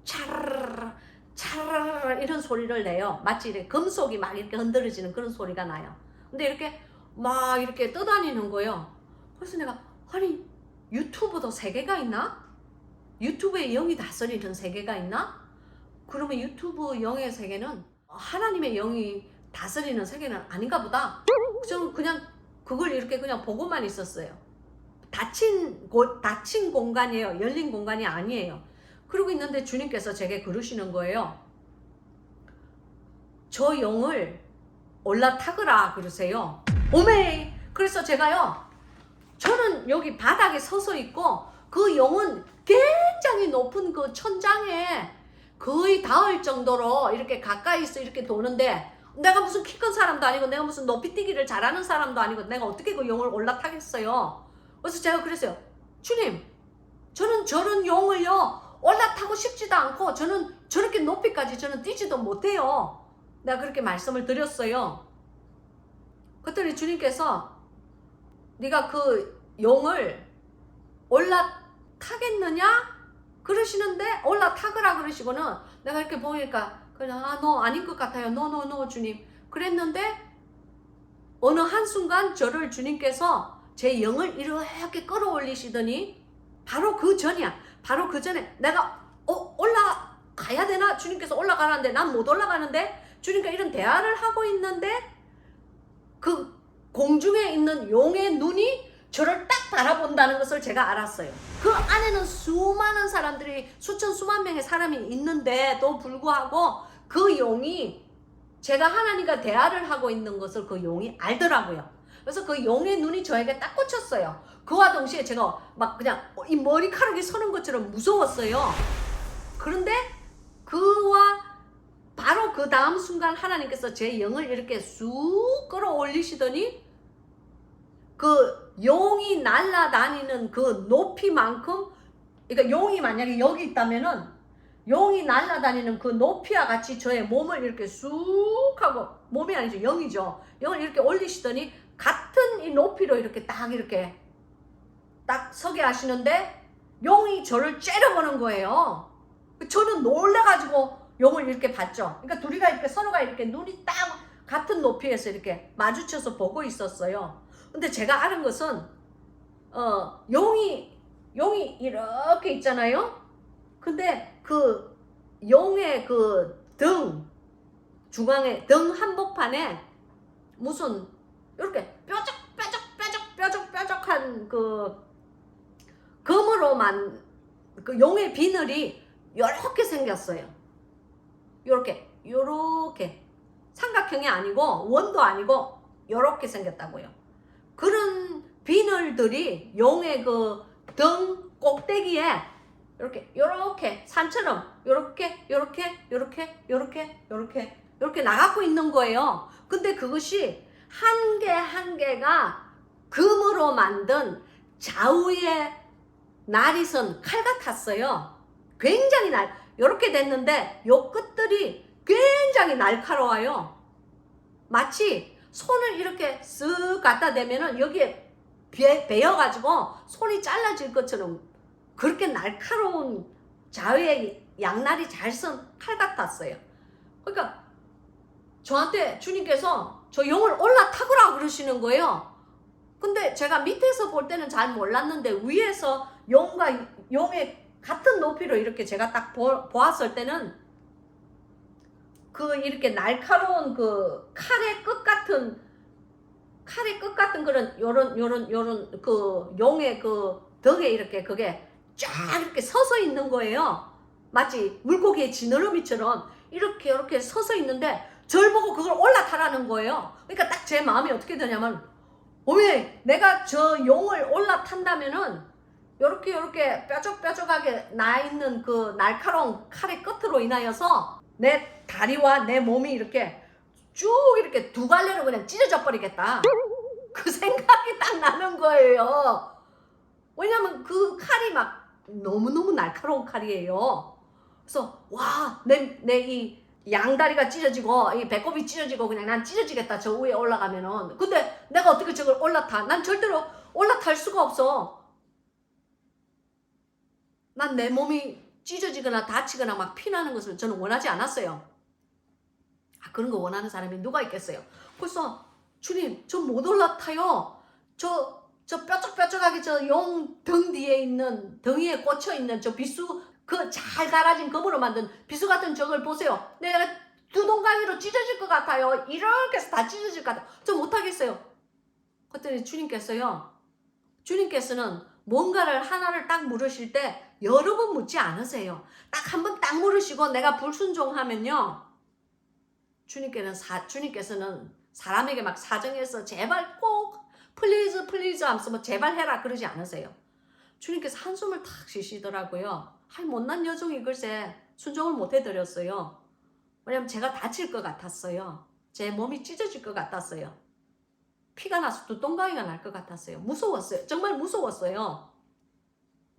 차르르 차르르 이런 소리를 내요. 마치 이렇게 금속이 막 이렇게 흔들어지는 그런 소리가 나요. 근데 이렇게 막 이렇게 떠다니는 거예요. 그래서 내가, 아니 유튜브도 세계가 있나? 유튜브에 영이 다스리는 세계가 있나? 그러면 유튜브 영의 세계는 하나님의 영이 다스리는 세계는 아닌가 보다. 저는 그냥 그걸 이렇게 그냥 보고만 있었어요. 닫힌 공간이에요. 열린 공간이 아니에요. 그러고 있는데 주님께서 제게 그러시는 거예요. 저 영을 올라타거라 그러세요. 오메! 그래서 제가요, 저는 여기 바닥에 서서 있고 그 영은 굉장히 높은 그 천장에 거의 닿을 정도로 이렇게 가까이서 이렇게 도는데, 내가 무슨 키 큰 사람도 아니고 내가 무슨 높이 뛰기를 잘하는 사람도 아니고 내가 어떻게 그 용을 올라타겠어요. 그래서 제가 그랬어요. 주님, 저는 저런 용을요 올라타고 싶지도 않고 저는 저렇게 높이까지 저는 뛰지도 못해요. 내가 그렇게 말씀을 드렸어요. 그랬더니 주님께서 네가 그 용을 올라타겠느냐 그러시는데, 올라타거라 그러시고는 내가 이렇게 보니까 그냥 너 아닌 것 같아요. 노 주님. 그랬는데 어느 한순간 저를 주님께서 제 영을 이렇게 끌어올리시더니, 바로 그 전이야. 바로 그 전에 내가 올라가야 되나? 주님께서 올라가라는데 난 못 올라가는데, 주님과 이런 대화를 하고 있는데 그 공중에 있는 용의 눈이 저를 딱 바라본다는 것을 제가 알았어요. 그 안에는 수많은 사람들이, 수천 수만 명의 사람이 있는데도 불구하고 그 용이 제가 하나님과 대화를 하고 있는 것을 그 용이 알더라고요. 그래서 그 용의 눈이 저에게 딱 꽂혔어요. 그와 동시에 제가 막 그냥 이 머리카락이 서는 것처럼 무서웠어요. 그런데 그와 바로 그 다음 순간 하나님께서 제 영을 이렇게 쑥 끌어올리시더니 그 용이 날아다니는 그 높이만큼, 그러니까 용이 만약에 여기 있다면은 용이 날아다니는 그 높이와 같이 저의 몸을 이렇게 쑥 하고, 몸이 아니죠, 영이죠, 영을 이렇게 올리시더니 같은 이 높이로 이렇게 딱 서게 하시는데 용이 저를 째려보는 거예요. 저는 놀래가지고 용을 이렇게 봤죠. 그러니까 둘이가 이렇게 서로가 이렇게 눈이 딱 같은 높이에서 이렇게 마주쳐서 보고 있었어요. 근데 제가 아는 것은 용이 이렇게 있잖아요. 근데 그 용의 그 등 중앙에 등 한복판에 무슨 이렇게 뾰족한 그 금으로만 그 용의 비늘이 이렇게 생겼어요. 요렇게 삼각형이 아니고 원도 아니고 요렇게 생겼다고요. 그런 비늘들이 용의 그 등 꼭대기에 요렇게 산처럼 요렇게 나가고 있는 거예요. 근데 그것이 한 개 한 개가 금으로 만든 좌우의 날이선 칼 같았어요. 굉장히 이렇게 됐는데 요 끝들이 굉장히 날카로워요. 마치 손을 이렇게 쓱 갖다 대면은 여기에 베어가지고 손이 잘라질 것처럼 그렇게 날카로운 좌우의 양날이 잘 쓴 칼 같았어요. 그러니까 저한테 주님께서 저 용을 올라타거라 그러시는 거예요. 근데 제가 밑에서 볼 때는 잘 몰랐는데 위에서 용과 용의 같은 높이로 이렇게 제가 딱 보았을 때는 그 이렇게 날카로운 그 칼의 끝 같은 그런 요런 그 용의 그 덕에 이렇게 그게 쫙 이렇게 서서 있는 거예요. 마치 물고기의 지느러미처럼 이렇게 서서 있는데 절 보고 그걸 올라타라는 거예요. 그러니까 딱 제 마음이 어떻게 되냐면 왜 내가 저 용을 올라탄다면은 요렇게 뾰족뾰족하게 나 있는 그 날카로운 칼의 끝으로 인하여서 내 다리와 내 몸이 이렇게 쭉 이렇게 두 갈래로 그냥 찢어져 버리겠다. 그 생각이 딱 나는 거예요. 왜냐면 그 칼이 막 너무너무 날카로운 칼이에요. 그래서 와, 내 이 양다리가 찢어지고 이 배꼽이 찢어지고 그냥 난 찢어지겠다 저 위에 올라가면은. 근데 내가 어떻게 저걸 올라타? 난 절대로 올라탈 수가 없어. 난 내 몸이 찢어지거나 다치거나 막 피나는 것을 저는 원하지 않았어요. 그런 거 원하는 사람이 누가 있겠어요? 그래서 주님 저 못 올라타요. 저 뾰족뾰족하게 저 용 등 뒤에 있는 덩이에 꽂혀 있는 저 비수 그 잘 갈아진 금으로 만든 비수 같은 저걸 보세요. 내가 두 동강이로 찢어질 것 같아요. 이렇게 해서 다 찢어질 것 같아요. 저 못하겠어요. 그랬더니 주님께서는 뭔가를 하나를 딱 물으실 때 여러 번 묻지 않으세요. 딱 한 번 딱 물으시고 내가 불순종하면요. 주님께서는 사람에게 막 사정해서 제발 꼭 플리즈 하면서 뭐 제발 해라 그러지 않으세요. 주님께서 한숨을 탁 쉬시더라고요. 못난 여종이 글쎄 순종을 못 해드렸어요. 왜냐면 제가 다칠 것 같았어요. 제 몸이 찢어질 것 같았어요. 피가 나서 두동강이가 날 것 같았어요. 무서웠어요. 정말 무서웠어요.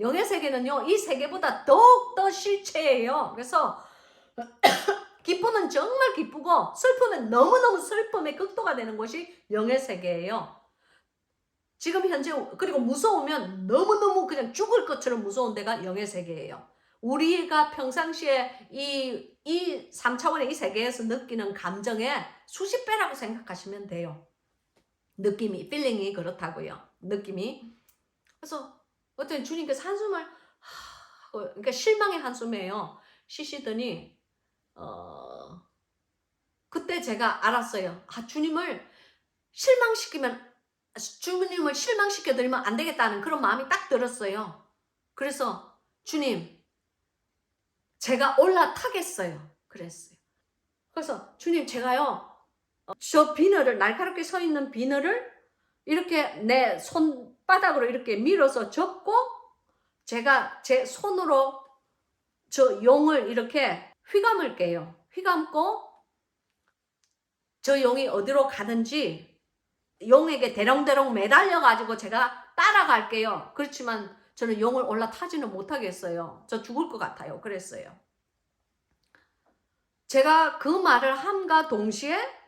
영의 세계는요, 이 세계보다 더욱더 실체예요. 그래서 기쁨은 정말 기쁘고 슬픔은 너무너무 슬픔의 극도가 되는 것이 영의 세계예요. 지금 현재 그리고 무서우면 너무너무 그냥 죽을 것처럼 무서운 데가 영의 세계예요. 우리가 평상시에 이 3차원의 이 세계에서 느끼는 감정의 수십 배라고 생각하시면 돼요. 느낌이, 필링이 그렇다고요. 느낌이. 그래서 어떤 주님께서 한숨을 그러니까 실망의 한숨이에요. 쉬시더니 그때 제가 알았어요. 주님을 실망시켜드리면 안 되겠다는 그런 마음이 딱 들었어요. 그래서 주님, 제가 올라타겠어요. 그랬어요. 그래서 주님, 제가요, 저 비늘을, 날카롭게 서 있는 비늘을 이렇게 내 손바닥으로 이렇게 밀어서 접고 제가 제 손으로 저 용을 이렇게 휘감을게요. 휘감고 저 용이 어디로 가든지 용에게 대롱대롱 매달려가지고 제가 따라갈게요. 그렇지만 저는 용을 올라타지는 못하겠어요. 저 죽을 것 같아요. 그랬어요. 제가 그 말을 함과 동시에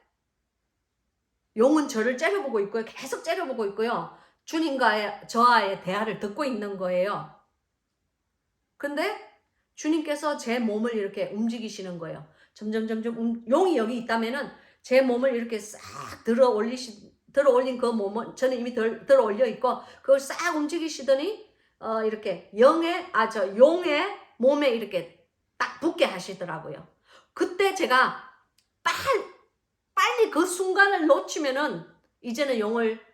용은 저를 째려보고 있고요. 계속 째려보고 있고요. 주님과의 저와의 대화를 듣고 있는 거예요. 근데 주님께서 제 몸을 이렇게 움직이시는 거예요. 점점 용이 여기 있다면은 제 몸을 이렇게 싹 들어 올린 그 몸은 저는 이미 들어 올려 있고 그걸 싹 움직이시더니 이렇게 용의 몸에 이렇게 딱 붙게 하시더라고요. 그때 제가 빨리 그 순간을 놓치면은 이제는 용을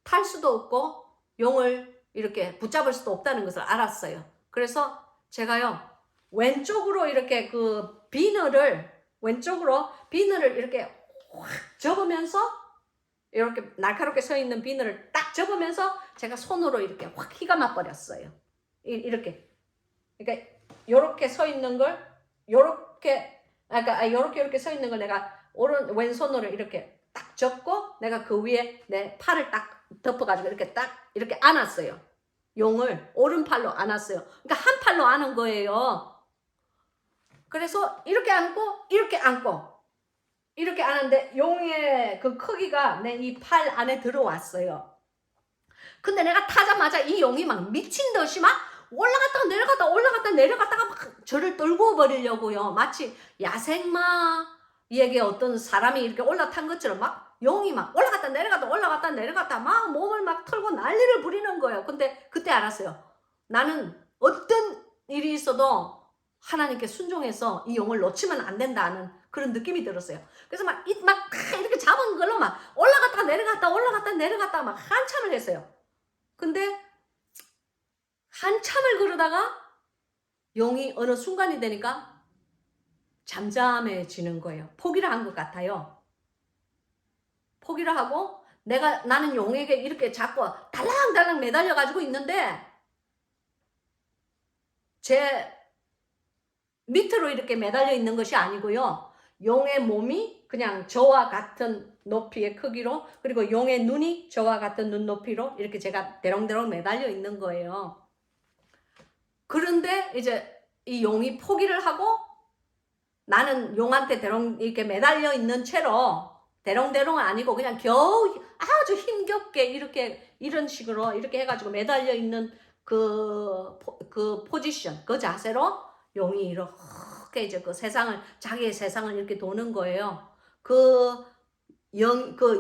탈 수도 없고 용을 이렇게 붙잡을 수도 없다는 것을 알았어요. 그래서 제가요 왼쪽으로 이렇게 그 비늘을 이렇게 확 접으면서 이렇게 날카롭게 서 있는 비늘을 딱 접으면서 제가 손으로 이렇게 확 휘감아 버렸어요. 이렇게 그러니까 요렇게 서 있는 걸 요렇게 서 있는 걸 내가 왼손으로 이렇게 딱 접고 내가 그 위에 내 팔을 딱 덮어가지고 이렇게 딱 이렇게 안았어요. 용을 오른팔로 안았어요. 그러니까 한 팔로 안은 거예요. 그래서 이렇게 안고 이렇게 안고 이렇게 안았는데 용의 그 크기가 내 이 팔 안에 들어왔어요. 근데 내가 타자마자 이 용이 막 미친 듯이 막 올라갔다가 내려갔다 올라갔다 내려갔다가 막 저를 떨고 버리려고요. 마치 야생마에게 어떤 사람이 이렇게 올라탄 것처럼 막 용이 막 올라갔다 내려갔다 올라갔다 내려갔다 막 몸을 막 털고 난리를 부리는 거예요. 근데 그때 알았어요. 나는 어떤 일이 있어도 하나님께 순종해서 이 용을 놓치면 안 된다는 그런 느낌이 들었어요. 그래서 막 이렇게 잡은 걸로 막 올라갔다 내려갔다 올라갔다 내려갔다 막 한참을 했어요. 근데 한참을 그러다가 용이 어느 순간이 되니까 잠잠해지는 거예요. 포기를 한 것 같아요. 포기를 하고 나는 용에게 이렇게 자꾸 달랑달랑 매달려 가지고 있는데 제 밑으로 이렇게 매달려 있는 것이 아니고요. 용의 몸이 그냥 저와 같은 높이의 크기로, 그리고 용의 눈이 저와 같은 눈높이로 이렇게 제가 대롱대롱 매달려 있는 거예요. 그런데 이제 이 용이 포기를 하고 나는 용한테 대롱 이렇게 매달려 있는 채로, 대롱대롱은 아니고 그냥 겨우 아주 힘겹게 이렇게 이런 식으로 이렇게 해가지고 매달려 있는 그 포지션, 그 자세로 용이 이렇게 이제 그 세상을, 자기의 세상을 이렇게 도는 거예요. 그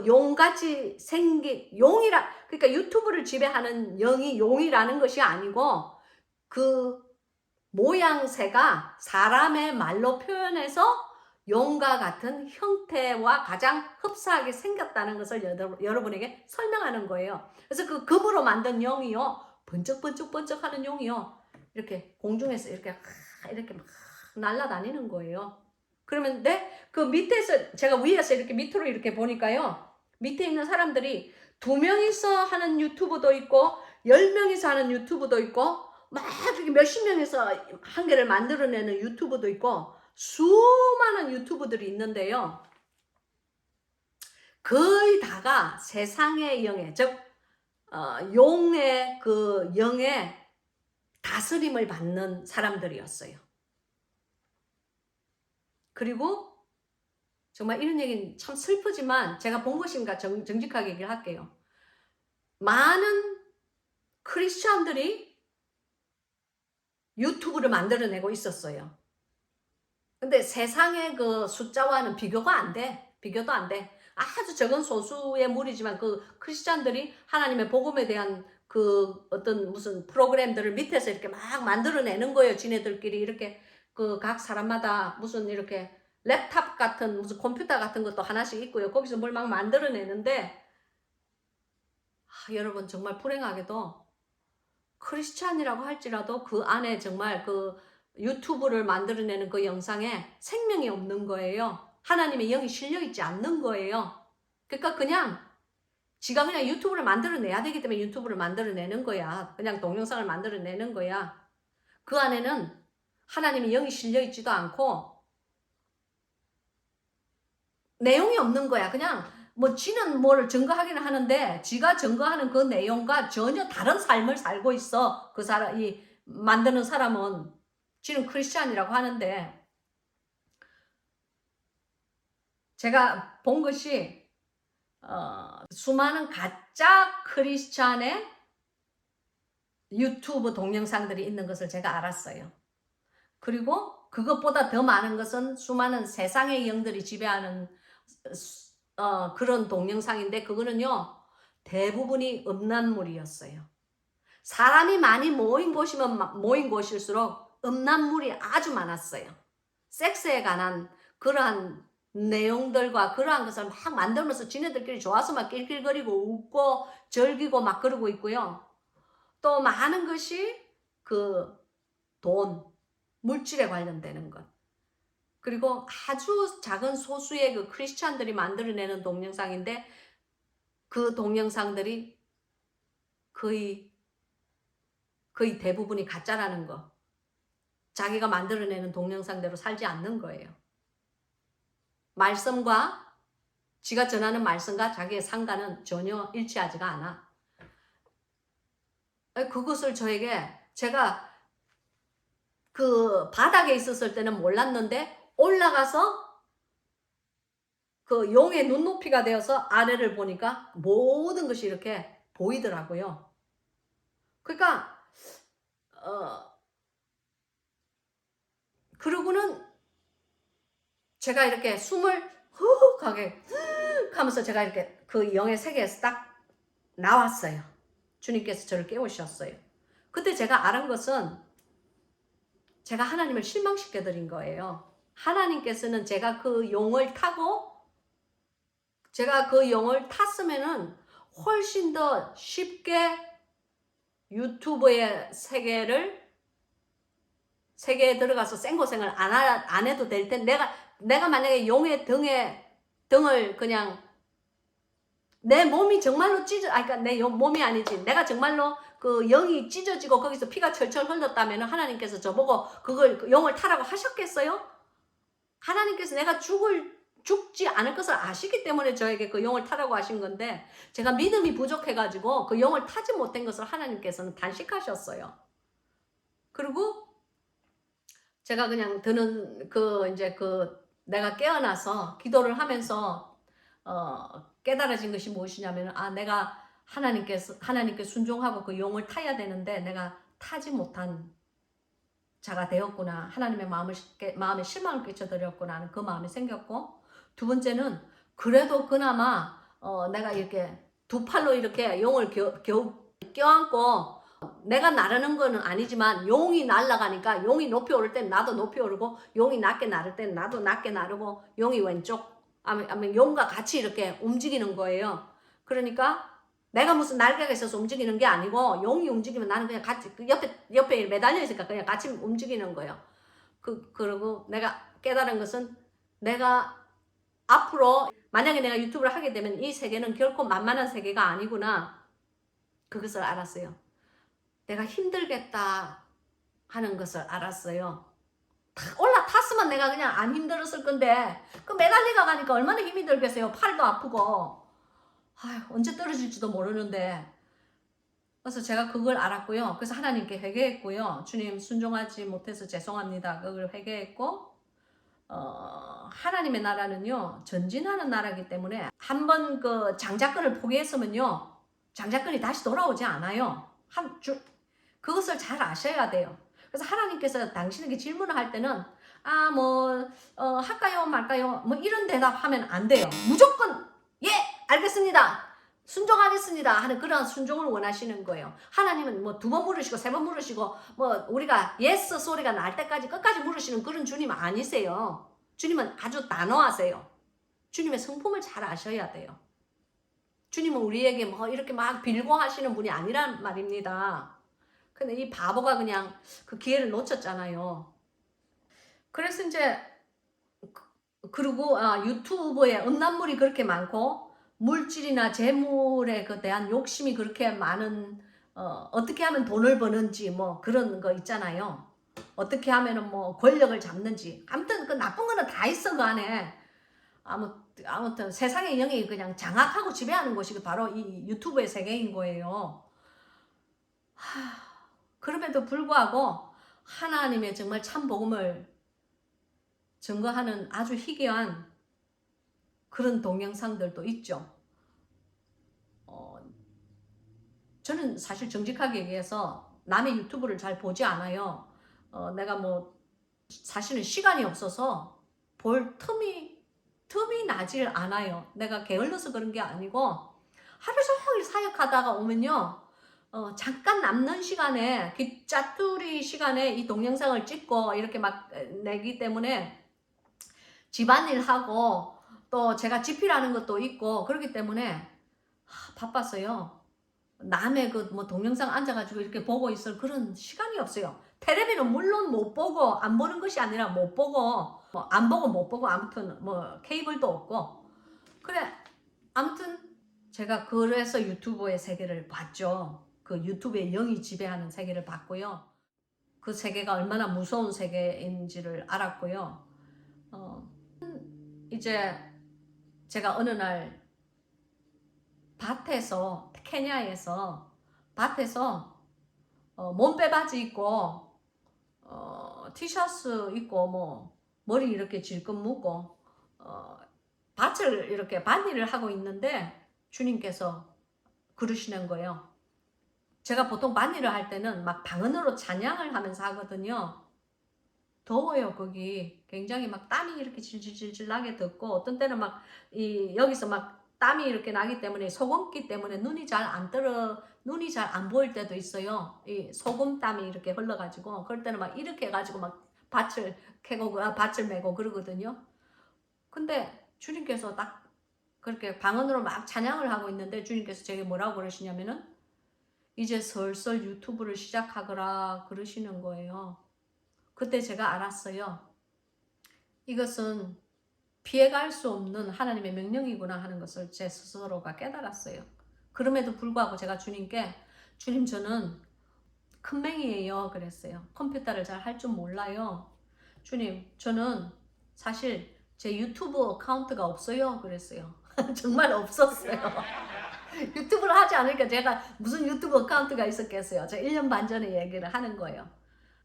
용같이 생긴 그러니까 유튜브를 지배하는 영이 용이라는 것이 아니고 그 모양새가 사람의 말로 표현해서 용과 같은 형태와 가장 흡사하게 생겼다는 것을 여러분에게 설명하는 거예요. 그래서 그 급으로 만든 용이요, 번쩍번쩍번쩍 하는 용이요, 이렇게 공중에서 이렇게 막 날아다니는 거예요. 그러면 그 밑에서, 제가 위에서 이렇게 밑으로 이렇게 보니까요, 밑에 있는 사람들이 2명이서 하는 유튜브도 있고 10명이서 하는 유튜브도 있고 막 이렇게 몇십 명에서 한 개를 만들어내는 유튜브도 있고 수많은 유튜브들이 있는데요. 거의 다가 세상의 영의, 즉 용의 그 영의 다스림을 받는 사람들이었어요. 그리고 정말 이런 얘기는 참 슬프지만 제가 본 것인가 정직하게 얘기를 할게요. 많은 크리스천들이 유튜브를 만들어내고 있었어요. 근데 세상의 그 숫자와는 비교가 안 돼. 비교도 안 돼. 아주 적은 소수의 무리지만 그 크리스찬들이 하나님의 복음에 대한 그 어떤 무슨 프로그램들을 밑에서 이렇게 막 만들어내는 거예요. 지네들끼리 이렇게 그 각 사람마다 무슨 이렇게 랩탑 같은 무슨 컴퓨터 같은 것도 하나씩 있고요. 거기서 뭘 막 만들어내는데 여러분 정말 불행하게도 크리스찬이라고 할지라도 그 안에 정말 그 유튜브를 만들어내는 그 영상에 생명이 없는 거예요. 하나님의 영이 실려있지 않는 거예요. 그러니까 그냥 지가 그냥 유튜브를 만들어내야 되기 때문에 유튜브를 만들어내는 거야. 그냥 동영상을 만들어내는 거야. 그 안에는 하나님의 영이 실려있지도 않고 내용이 없는 거야. 그냥 뭐 지는 뭐를 증거하기는 하는데 지가 증거하는 그 내용과 전혀 다른 삶을 살고 있어. 그 사람, 이 만드는 사람은 지는 크리스찬이라고 하는데, 제가 본 것이 수많은 가짜 크리스찬의 유튜브 동영상들이 있는 것을 제가 알았어요. 그리고 그것보다 더 많은 것은 수많은 세상의 영들이 지배하는 그런 동영상인데, 그거는요 대부분이 음란물이었어요. 사람이 많이 모인 곳이면 모인 곳일수록 음란물이 아주 많았어요. 섹스에 관한 그러한 내용들과 그러한 것을 막 만들면서 지네들끼리 좋아서 막 낄낄거리고 웃고 즐기고 막 그러고 있고요. 또 많은 것이 그 돈, 물질에 관련되는 것, 그리고 아주 작은 소수의 그 크리스찬들이 만들어내는 동영상인데 그 동영상들이 거의 대부분이 가짜라는 거, 자기가 만들어내는 동영상대로 살지 않는 거예요. 말씀과 지가 전하는 말씀과 자기의 상관은 전혀 일치하지가 않아. 그것을 제가 그 바닥에 있었을 때는 몰랐는데 올라가서 그 용의 눈높이가 되어서 아래를 보니까 모든 것이 이렇게 보이더라고요. 그러니까 그러고는 제가 이렇게 숨을 훅 하게 하면서 제가 이렇게 그 영의 세계에서 딱 나왔어요. 주님께서 저를 깨우셨어요. 그때 제가 알은 것은 제가 하나님을 실망시켜 드린 거예요. 하나님께서는 제가 그 용을 탔으면은 훨씬 더 쉽게 유튜브의 세계에 들어가서 생고생을 안 해도 될 텐데, 내가 만약에 용의 등을 그냥 내 몸이 정말로 그러니까 내 몸이 아니지, 내가 정말로 그 영이 찢어지고 거기서 피가 철철 흘렀다면 하나님께서 저보고 그걸 용을 타라고 하셨겠어요? 하나님께서 내가 죽지 않을 것을 아시기 때문에 저에게 그 용을 타라고 하신 건데, 제가 믿음이 부족해가지고 그 용을 타지 못한 것을 하나님께서는 단식하셨어요. 그리고 제가 그냥 내가 깨어나서 기도를 하면서 깨달아진 것이 무엇이냐면, 내가 하나님께 순종하고 그 용을 타야 되는데 내가 타지 못한 자가 되었구나. 하나님의 마음에 실망을 끼쳐드렸구나 하는 그 마음이 생겼고, 두 번째는 그래도 그나마 내가 이렇게 두 팔로 이렇게 용을 겨우 껴안고, 내가 나르는 거는 아니지만 용이 날아가니까 용이 높이 오를 땐 나도 높이 오르고, 용이 낮게 나를 땐 나도 낮게 나르고, 용이 왼쪽 아니면 용과 같이 이렇게 움직이는 거예요. 그러니까 내가 무슨 날개가 있어서 움직이는 게 아니고, 용이 움직이면 나는 그냥 같이 옆에 매달려 있으니까 그냥 같이 움직이는 거예요. 그리고 내가 깨달은 것은, 내가 앞으로 만약에 내가 유튜브를 하게 되면 이 세계는 결코 만만한 세계가 아니구나, 그것을 알았어요. 내가 힘들겠다 하는 것을 알았어요. 올라탔으면 내가 그냥 안 힘들었을 건데, 그 매달리가 가니까 얼마나 힘이 들겠어요. 팔도 아프고. 언제 떨어질지도 모르는데. 그래서 제가 그걸 알았고요. 그래서 하나님께 회개했고요. 주님, 순종하지 못해서 죄송합니다. 그걸 회개했고, 하나님의 나라는요, 전진하는 나라이기 때문에 한번 그 장자권을 포기했으면요, 장자권이 다시 돌아오지 않아요. 그것을 잘 아셔야 돼요. 그래서 하나님께서 당신에게 질문을 할 때는 할까요 말까요 뭐 이런 대답하면 안 돼요. 무조건 예 알겠습니다, 순종하겠습니다 하는 그런 순종을 원하시는 거예요. 하나님은 뭐 두 번 물으시고 세 번 물으시고 뭐 우리가 예스 소리가 날 때까지 끝까지 물으시는 그런 주님 아니세요. 주님은 아주 단호하세요. 주님의 성품을 잘 아셔야 돼요. 주님은 우리에게 뭐 이렇게 막 빌고 하시는 분이 아니란 말입니다. 근데 이 바보가 그냥 그 기회를 놓쳤잖아요. 그래서 이제 그리고 유튜브에 음란물이 그렇게 많고, 물질이나 재물에 대한 욕심이 그렇게 많은, 어떻게 하면 돈을 버는지 뭐 그런 거 있잖아요. 어떻게 하면은 뭐 권력을 잡는지, 아무튼 그 나쁜 거는 다 있어 그 안에. 아무튼 세상의 영이 그냥 장악하고 지배하는 것이 바로 이 유튜브의 세계인 거예요. 그럼에도 불구하고 하나님의 정말 참 복음을 증거하는 아주 희귀한 그런 동영상들도 있죠. 저는 사실 정직하게 얘기해서 남의 유튜브를 잘 보지 않아요. 내가 뭐 사실은 시간이 없어서 볼 틈이 나질 않아요. 내가 게을러서 그런 게 아니고, 하루 종일 사역하다가 오면요, 잠깐 남는 시간에, 짜투리 시간에 이 동영상을 찍고 이렇게 막 내기 때문에 집안일하고 또 제가 집필하는 것도 있고 그렇기 때문에 바빴어요. 남의 그 뭐 동영상 앉아가지고 이렇게 보고 있을 그런 시간이 없어요. 텔레비는 물론 못 보고, 안 보는 것이 아니라 못 보고, 뭐 안 보고 못 보고, 아무튼 뭐 케이블도 없고. 그래, 아무튼 제가 그래서 유튜브의 세계를 봤죠. 그 유튜브의 영이 지배하는 세계를 봤고요. 그 세계가 얼마나 무서운 세계인지를 알았고요. 이제 제가 어느 날 밭에서 케냐에서 밭에서 몸빼 바지 입고 티셔츠 입고 뭐 머리 이렇게 질끈 묶고 밭을 이렇게 밭일을 하고 있는데 주님께서 그러시는 거예요. 제가 보통 밭일을 할 때는 막 방언으로 찬양을 하면서 하거든요. 더워요 거기. 굉장히 막 땀이 이렇게 질질질질 나게 덥고 어떤 때는 막 여기서 막 땀이 이렇게 나기 때문에 소금기 때문에 눈이 잘 안 보일 때도 있어요. 이 소금땀이 이렇게 흘러가지고 그럴 때는 막 이렇게 해가지고 막 밭을 캐고 밭을 메고 그러거든요. 근데 주님께서 딱 그렇게 방언으로 막 찬양을 하고 있는데 주님께서 제게 뭐라고 그러시냐면은 이제 슬슬 유튜브를 시작하거라 그러시는 거예요. 그때 제가 알았어요. 이것은 피해갈 수 없는 하나님의 명령이구나 하는 것을 제 스스로가 깨달았어요. 그럼에도 불구하고 제가 주님께 주님 저는 큰맹이에요 그랬어요. 컴퓨터를 잘 할 줄 몰라요. 주님 저는 사실 제 유튜브 어카운트가 없어요 그랬어요. 정말 없었어요. 유튜브를 하지 않으니까 제가 무슨 유튜브 어카운트가 있었겠어요. 제가 1년 반 전에 얘기를 하는 거예요.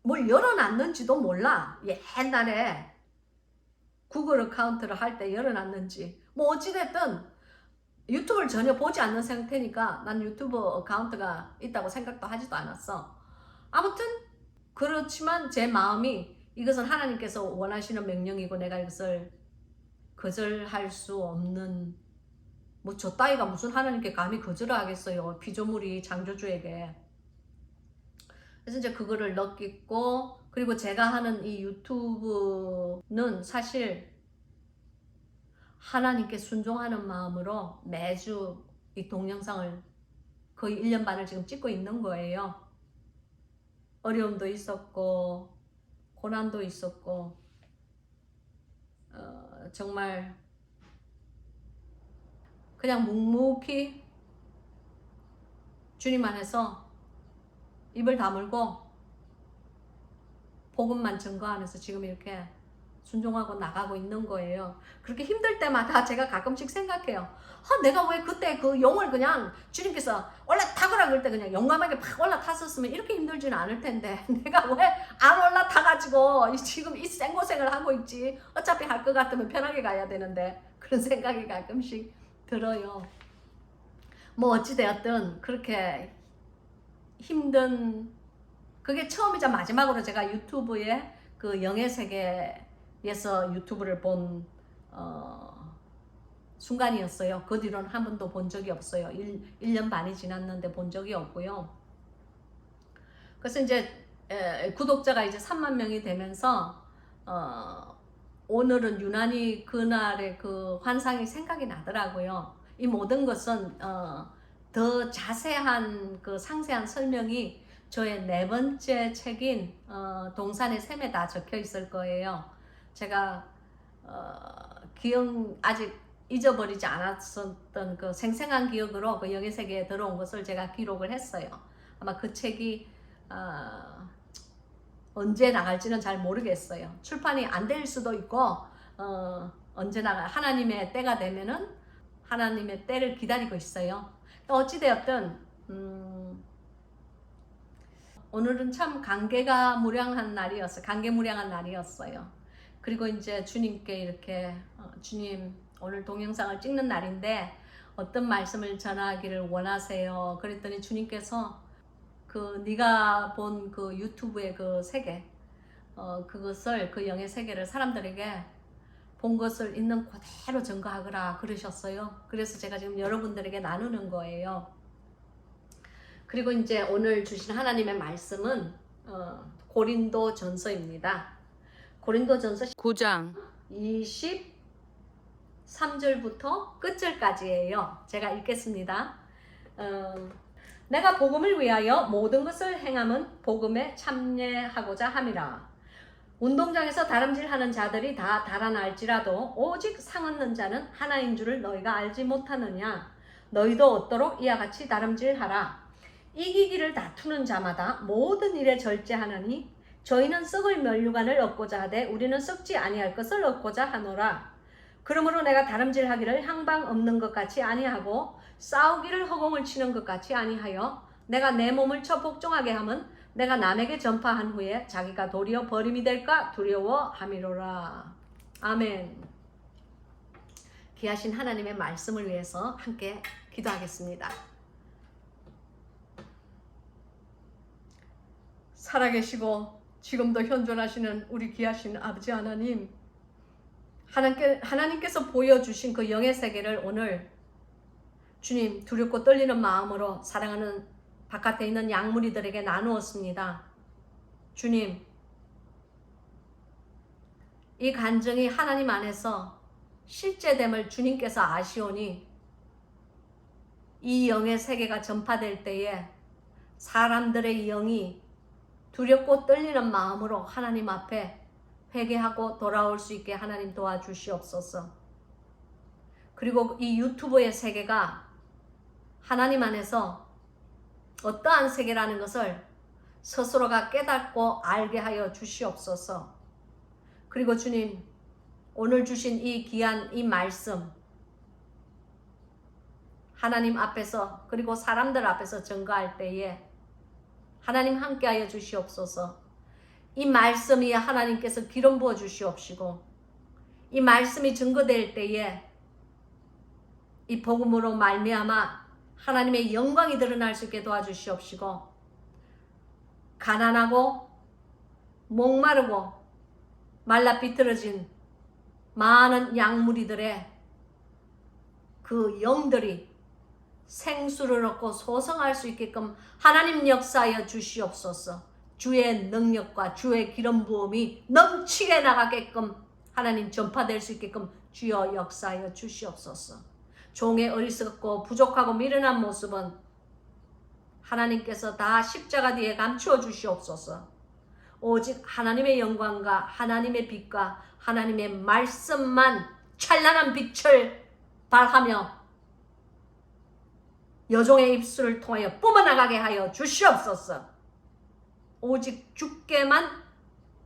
뭘 열어놨는지도 몰라. 옛날에 구글 어카운트를 할 때 열어놨는지 뭐 어찌됐든 유튜브를 전혀 보지 않는 상태니까 난 유튜브 어카운트가 있다고 생각도 하지도 않았어. 아무튼 그렇지만 제 마음이 이것은 하나님께서 원하시는 명령이고 내가 이것을 거절할 수 없는 뭐 저 따위가 무슨 하나님께 감히 거절을 하겠어요. 피조물이 창조주에게. 그래서 이제 그거를 느끼고 그리고 제가 하는 이 유튜브는 사실 하나님께 순종하는 마음으로 매주 이 동영상을 거의 1년 반을 지금 찍고 있는 거예요. 어려움도 있었고 고난도 있었고 정말 그냥 묵묵히 주님 안에서 입을 다물고 복음만 증거하면서 지금 이렇게 순종하고 나가고 있는 거예요. 그렇게 힘들 때마다 제가 가끔씩 생각해요. 내가 왜 그때 그 용을 그냥 주님께서 올라타거라 그럴 때 그냥 용감하게 팍 올라탔었으면 이렇게 힘들지는 않을 텐데 내가 왜 안 올라타가지고 지금 이 생고생을 하고 있지. 어차피 할 것 같으면 편하게 가야 되는데 그런 생각이 가끔씩 들어요. 뭐 어찌되었든 그렇게 힘든 그게 처음이자 마지막으로 제가 유튜브에 그 영의 세계에서 유튜브를 본 순간이었어요. 그 뒤로는 한 번도 본 적이 없어요. 1년 반이 지났는데 본 적이 없고요. 그래서 이제 구독자가 이제 3만 명이 되면서 오늘은 유난히 그날의 그 환상이 생각이 나더라고요. 이 모든 것은 더 자세한 그 상세한 설명이 저의 4번째 책인 동산의 샘에 다 적혀 있을 거예요. 제가 아직 잊어버리지 않았었던 그 생생한 기억으로 그 영의 세계에 들어온 것을 제가 기록을 했어요. 아마 그 책이 언제 나갈지는 잘 모르겠어요. 출판이 안 될 수도 있고 언제 하나님의 때가 되면은 하나님의 때를 기다리고 있어요. 어찌되었든 오늘은 참 감개무량한 날이었어요. 그리고 이제 주님께 이렇게 주님 오늘 동영상을 찍는 날인데 어떤 말씀을 전하기를 원하세요? 그랬더니 주님께서 그 네가 본 그 유튜브의 그 세계 그것을 그 영의 세계를 사람들에게 본 것을 있는 그대로 증거하거라 그러셨어요. 그래서 제가 지금 여러분들에게 나누는 거예요. 그리고 이제 오늘 주신 하나님의 말씀은 고린도 전서입니다. 고린도 전서 9장 23절부터 끝절까지예요. 제가 읽겠습니다. 내가 복음을 위하여 모든 것을 행함은 복음에 참여하고자 함이라. 운동장에서 다름질하는 자들이 다 달아날지라도 오직 상 얻는 자는 하나인 줄을 너희가 알지 못하느냐. 너희도 얻도록 이와 같이 다름질하라. 이기기를 다투는 자마다 모든 일에 절제하느니 저희는 썩을 면류관을 얻고자 하되 우리는 썩지 아니할 것을 얻고자 하노라. 그러므로 내가 다름질하기를 향방 없는 것 같이 아니하고 싸우기를 허공을 치는 것 같이 아니하여 내가 내 몸을 쳐 복종하게 함은 내가 남에게 전파한 후에 자기가 도리어 버림이 될까 두려워함이로라. 아멘. 귀하신 하나님의 말씀을 위해서 함께 기도하겠습니다. 살아계시고 지금도 현존하시는 우리 귀하신 아버지 하나님, 하나님께서 보여주신 그 영의 세계를 오늘 주님 두렵고 떨리는 마음으로 사랑하는 바깥에 있는 양무리들에게 나누었습니다. 주님, 이 간증이 하나님 안에서 실제됨을 주님께서 아시오니 이 영의 세계가 전파될 때에 사람들의 영이 두렵고 떨리는 마음으로 하나님 앞에 회개하고 돌아올 수 있게 하나님 도와주시옵소서. 그리고 이 유튜브의 세계가 하나님 안에서 어떠한 세계라는 것을 스스로가 깨닫고 알게 하여 주시옵소서. 그리고 주님, 오늘 주신 이 귀한 이 말씀 하나님 앞에서 그리고 사람들 앞에서 증거할 때에 하나님 함께하여 주시옵소서. 이 말씀이 하나님께서 기름 부어 주시옵시고 이 말씀이 증거될 때에 이 복음으로 말미암아 하나님의 영광이 드러날 수 있게 도와주시옵시고 가난하고 목마르고 말라 비틀어진 많은 양무리들의 그 영들이 생수를 얻고 소성할 수 있게끔 하나님 역사하여 주시옵소서. 주의 능력과 주의 기름 부음이 넘치게 나가게끔 하나님 전파될 수 있게끔 주여 역사하여 주시옵소서. 종의 어리석고 부족하고 미련한 모습은 하나님께서 다 십자가 뒤에 감추어 주시옵소서. 오직 하나님의 영광과 하나님의 빛과 하나님의 말씀만 찬란한 빛을 발하며 여종의 입술을 통하여 뿜어나가게 하여 주시옵소서. 오직 주께만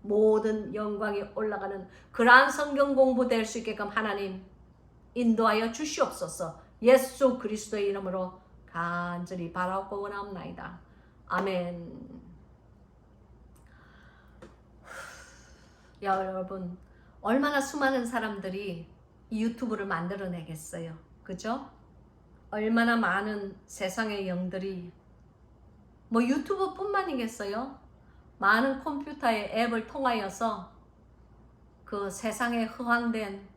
모든 영광이 올라가는 그러한 성경 공부 될 수 있게끔 하나님 인도하여 주시옵소서. 예수 그리스도의 이름으로 간절히 바라옵고 원하옵나이다. 아멘. 여러분, 얼마나 수많은 사람들이 이 유튜브를 만들어내겠어요. 그죠? 얼마나 많은 세상의 영들이 뭐 유튜브뿐만이겠어요? 많은 컴퓨터의 앱을 통하여서 그 세상에 허황된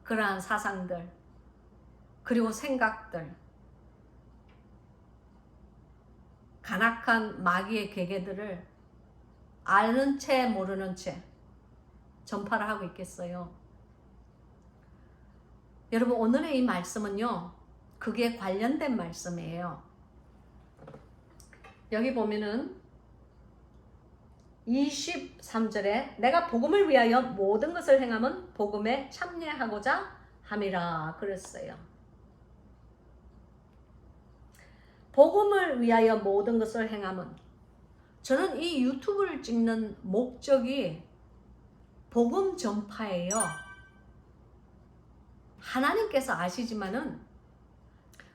그러한 사상들 그리고 생각들 간악한 마귀의 계계들을 아는 채 모르는 채 전파를 하고 있겠어요. 여러분, 오늘의 이 말씀은요, 그게 관련된 말씀이에요. 여기 보면은 23절에 내가 복음을 위하여 모든 것을 행함은 복음에 참여하고자 함이라 그랬어요. 복음을 위하여 모든 것을 행함은, 저는 이 유튜브를 찍는 목적이 복음 전파예요. 하나님께서 아시지만은,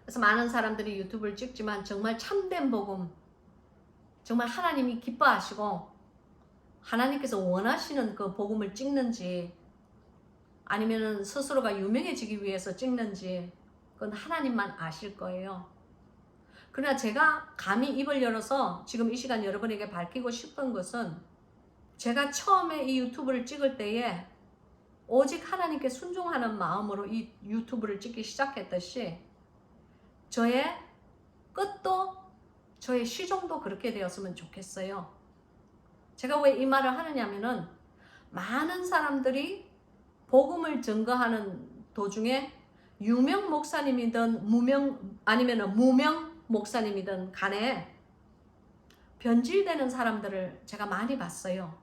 그래서 많은 사람들이 유튜브를 찍지만 정말 참된 복음, 정말 하나님이 기뻐하시고 하나님께서 원하시는 그 복음을 찍는지 아니면은 스스로가 유명해지기 위해서 찍는지 그건 하나님만 아실 거예요. 그러나 제가 감히 입을 열어서 지금 이 시간 여러분에게 밝히고 싶은 것은, 제가 처음에 이 유튜브를 찍을 때에 오직 하나님께 순종하는 마음으로 이 유튜브를 찍기 시작했듯이 저의 끝도 저의 시종도 그렇게 되었으면 좋겠어요. 제가 왜 이 말을 하느냐면은 많은 사람들이 복음을 증거하는 도중에 유명 목사님이든 무명 목사님이든 간에 변질되는 사람들을 제가 많이 봤어요.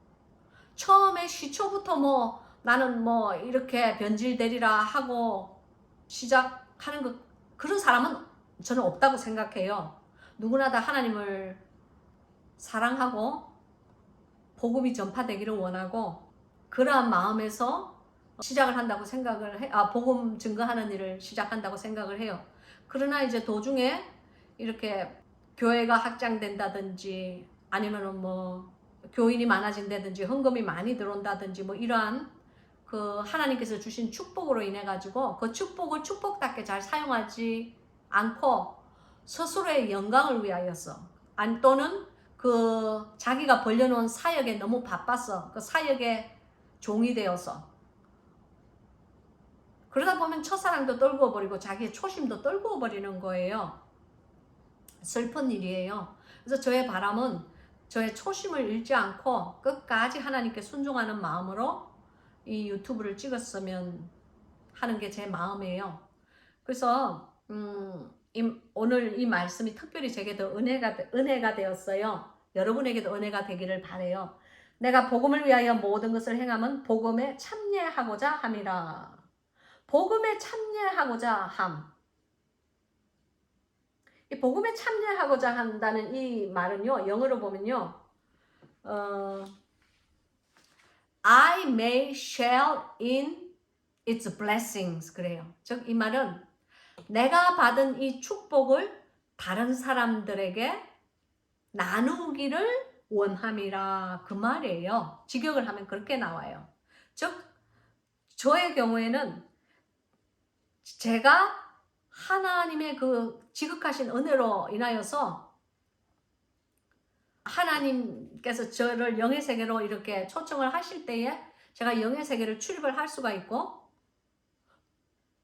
처음에 시초부터 뭐 나는 뭐 이렇게 변질되리라 하고 시작하는 것, 그런 사람은 저는 없다고 생각해요. 누구나 다 하나님을 사랑하고 복음이 전파되기를 원하고 그러한 마음에서 시작을 한다고 생각을 복음 증거하는 일을 시작한다고 생각을 해요. 그러나 이제 도중에 이렇게 교회가 확장된다든지 아니면은 뭐 교인이 많아진다든지 헌금이 많이 들어온다든지 뭐 이러한 그 하나님께서 주신 축복으로 인해 가지고 그 축복을 축복답게 잘 사용하지 않고 스스로의 영광을 위하여서 또는 그 자기가 벌려놓은 사역에 너무 바빠서 그 사역에 종이 되어서 그러다 보면 첫사랑도 떨구어 버리고 자기의 초심도 떨구어 버리는 거예요. 슬픈 일이에요. 그래서 저의 바람은 저의 초심을 잃지 않고 끝까지 하나님께 순종하는 마음으로 이 유튜브를 찍었으면 하는 게 제 마음이에요. 그래서 오늘 이 말씀이 특별히 제게 더 은혜가 되었어요. 여러분에게도 은혜가 되기를 바라요. 내가 복음을 위하여 모든 것을 행함은 복음에 참여하고자 함이라. 복음에 참여하고자 함. 이 복음에 참여하고자 한다는 이 말은요, 영어로 보면요, I may share in its blessings 그래요. 즉 이 말은 내가 받은 이 축복을 다른 사람들에게 나누기를 원함이라 그 말이에요. 직역을 하면 그렇게 나와요. 즉 저의 경우에는 제가 하나님의 그 지극하신 은혜로 인하여서 하나님께서 저를 영의 세계로 이렇게 초청을 하실 때에 제가 영의 세계를 출입을 할 수가 있고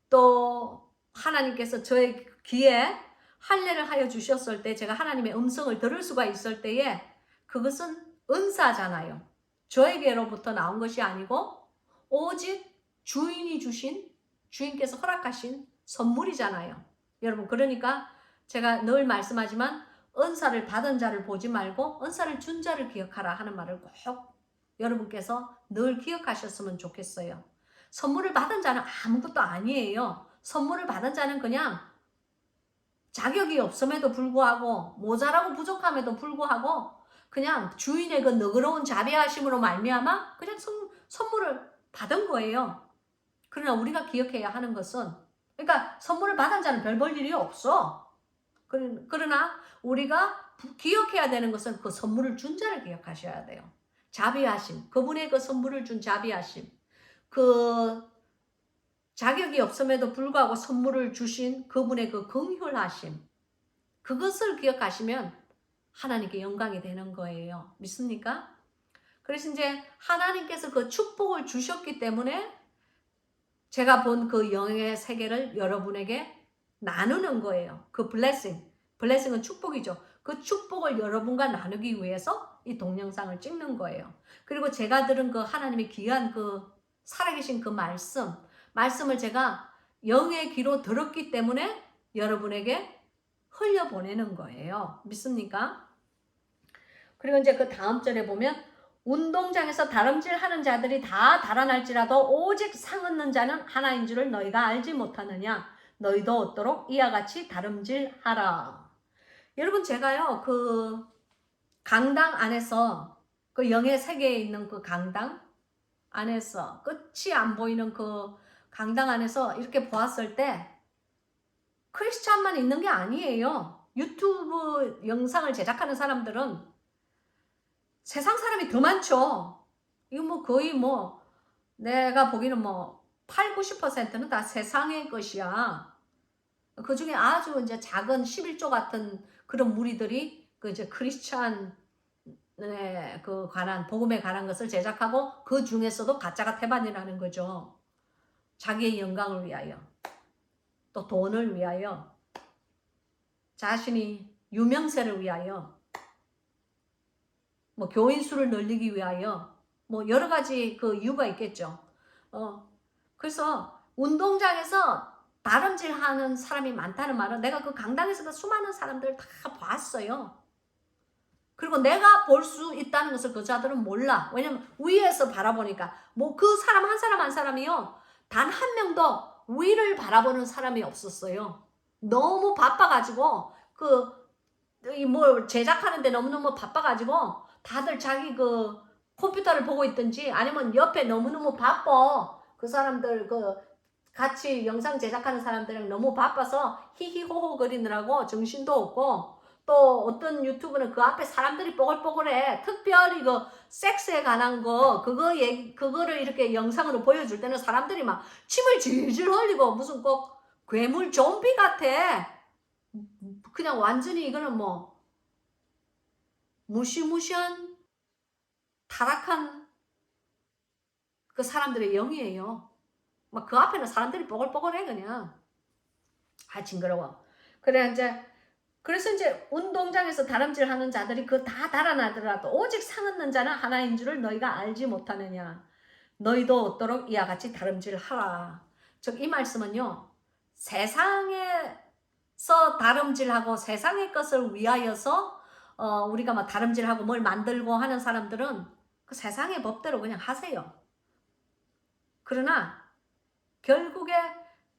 또 하나님께서 저의 귀에 할례를 하여 주셨을 때 제가 하나님의 음성을 들을 수가 있을 때에 그것은 은사잖아요. 저에게로부터 나온 것이 아니고 오직 주인이 주신 주인께서 허락하신 선물이잖아요. 여러분 그러니까 제가 늘 말씀하지만 은사를 받은 자를 보지 말고 은사를 준 자를 기억하라 하는 말을 꼭 여러분께서 늘 기억하셨으면 좋겠어요. 선물을 받은 자는 아무것도 아니에요. 선물을 받은 자는 그냥 자격이 없음에도 불구하고 모자라고 부족함에도 불구하고 그냥 주인의 그 너그러운 자비하심으로 말미암아 그냥 선물을 받은 거예요. 그러나 우리가 기억해야 하는 것은 그러니까 선물을 받은 자는 별 볼 일이 없어. 그러나 우리가 기억해야 되는 것은 그 선물을 준 자를 기억하셔야 돼요. 자비하심, 그분의 그 선물을 준 자비하심, 그 자격이 없음에도 불구하고 선물을 주신 그분의 그 긍휼하심, 그것을 기억하시면 하나님께 영광이 되는 거예요. 믿습니까? 그래서 이제 하나님께서 그 축복을 주셨기 때문에 제가 본 그 영의 세계를 여러분에게 나누는 거예요. 그 블레싱은 축복이죠. 그 축복을 여러분과 나누기 위해서 이 동영상을 찍는 거예요. 그리고 제가 들은 그 하나님의 귀한 그 살아계신 그 말씀을 제가 영의 귀로 들었기 때문에 여러분에게 흘려보내는 거예요. 믿습니까? 그리고 이제 그 다음 절에 보면 운동장에서 다름질하는 자들이 다 달아날지라도 오직 상 얻는 자는 하나인 줄을 너희가 알지 못하느냐. 너희도 얻도록 이와 같이 다름질하라. 여러분 제가요 그 강당 안에서 그 영의 세계에 있는 그 강당 안에서 끝이 안 보이는 그 강당 안에서 이렇게 보았을 때 크리스찬만 있는 게 아니에요. 유튜브 영상을 제작하는 사람들은 세상 사람이 더 많죠. 이거 뭐 거의 뭐 내가 보기에는 뭐 8, 90%는 다 세상의 것이야. 그 중에 아주 이제 작은 11조 같은 그런 무리들이 그 이제 크리스찬에 그 관한 복음에 관한 것을 제작하고 그 중에서도 가짜가 태반이라는 거죠. 자기의 영광을 위하여 또 돈을 위하여 자신이 유명세를 위하여 뭐 교인 수를 늘리기 위하여 뭐 여러 가지 그 이유가 있겠죠. 그래서 운동장에서 다름질하는 사람이 많다는 말은 내가 그 강당에서도 수많은 사람들 다 봤어요. 그리고 내가 볼 수 있다는 것을 그 자들은 몰라. 왜냐면 위에서 바라보니까 뭐 그 사람 한 사람 한 사람이요. 단 한 명도 위를 바라보는 사람이 없었어요. 너무 바빠가지고 뭐 제작하는데 너무너무 바빠가지고 다들 자기 그 컴퓨터를 보고 있든지 아니면 옆에 너무너무 바빠. 그 사람들 같이 영상 제작하는 사람들이랑 너무 바빠서 히히호호 거리느라고 정신도 없고, 또 어떤 유튜브는 그 앞에 사람들이 뽀글뽀글해. 특별히 그 섹스에 관한 그거를 이렇게 영상으로 보여줄 때는 사람들이 막 침을 질질 흘리고 무슨 꼭 괴물 좀비 같아. 그냥 완전히 이거는 뭐 무시무시한 타락한 그 사람들의 영이에요. 막 그 앞에는 사람들이 뽀글뽀글해 그냥. 징그러워. 그래서 이제 운동장에서 다름질하는 자들이 그 다 달아나더라도 오직 상 얻는 자는 하나인 줄을 너희가 알지 못하느냐. 너희도 얻도록 이와 같이 다름질하라. 즉 이 말씀은요, 세상에서 다름질하고 세상의 것을 위하여서 우리가 막 다름질하고 뭘 만들고 하는 사람들은 그 세상의 법대로 그냥 하세요. 그러나 결국에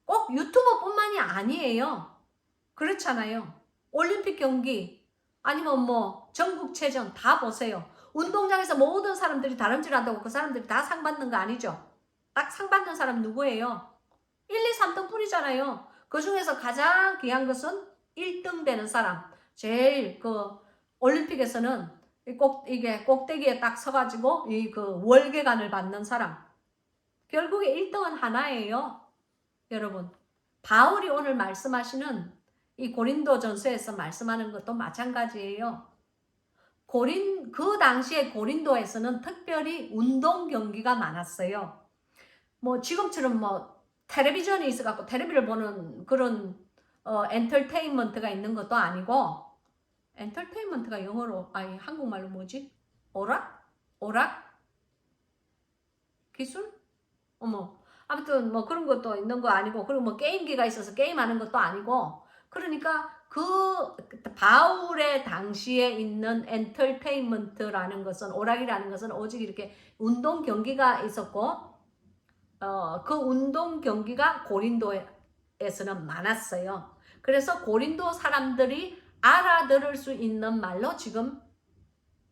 꼭 유튜버뿐만이 아니에요. 그렇잖아요. 올림픽 경기 아니면 뭐 전국체전 다 보세요. 운동장에서 모든 사람들이 다름질한다고 그 사람들이 다 상 받는 거 아니죠. 딱 상 받는 사람 누구예요? 1, 2, 3등 뿐이잖아요. 그 중에서 가장 귀한 것은 1등 되는 사람. 제일 올림픽에서는 이게 꼭대기에 딱 서가지고 월계관을 받는 사람. 결국에 1등은 하나예요. 여러분, 바울이 오늘 말씀하시는 이 고린도전서에서 말씀하는 것도 마찬가지예요. 그 당시에 고린도에서는 특별히 운동 경기가 많았어요. 뭐 지금처럼 뭐 텔레비전이 있어갖고 텔레비를 보는 그런 엔터테인먼트가 있는 것도 아니고, 엔터테인먼트가 영어로 한국말로 뭐지? 오락? 기술? 아무튼 뭐 그런 것도 있는 거 아니고, 그리고 뭐 게임기가 있어서 게임하는 것도 아니고, 그러니까 그 바울의 당시에 있는 엔터테인먼트라는 것은, 오락이라는 것은 오직 이렇게 운동 경기가 있었고, 그 운동 경기가 고린도에서는 많았어요. 그래서 고린도 사람들이 알아들을 수 있는 말로 지금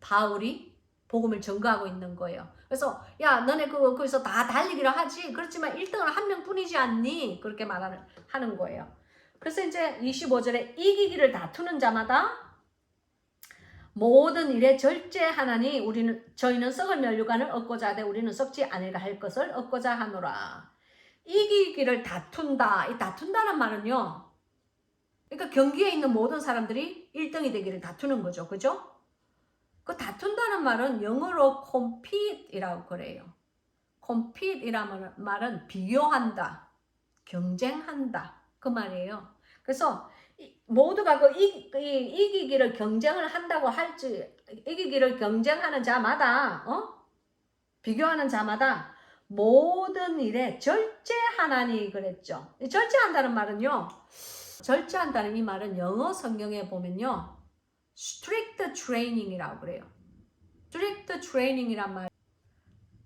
바울이 복음을 전가하고 있는 거예요. 그래서 야, 너네 거기서 다 달리기를 하지. 그렇지만 1등은 한 명뿐이지 않니? 그렇게 하는 거예요. 그래서 이제 25절에 이기기를 다투는 자마다 모든 일에 절제하나니 저희는 썩을 면류관을 얻고자 하되 우리는 썩지 아니라 할 것을 얻고자 하노라. 이기기를 다툰다. 이 다툰다는 말은요, 그러니까 경기에 있는 모든 사람들이 1등이 되기를 다투는 거죠. 그죠? 그 다툰다는 말은 영어로 compete이라고 그래요. compete이라는 말은 비교한다, 경쟁한다 그 말이에요. 그래서 모두가 이기기를 경쟁을 한다고 할지, 이기기를 경쟁하는 자마다 비교하는 자마다 모든 일에 절제하나니 그랬죠. 절제한다는 말은요, 절제한다는 이 말은 영어 성경에 보면요, strict training이라고 그래요. strict training이란 말,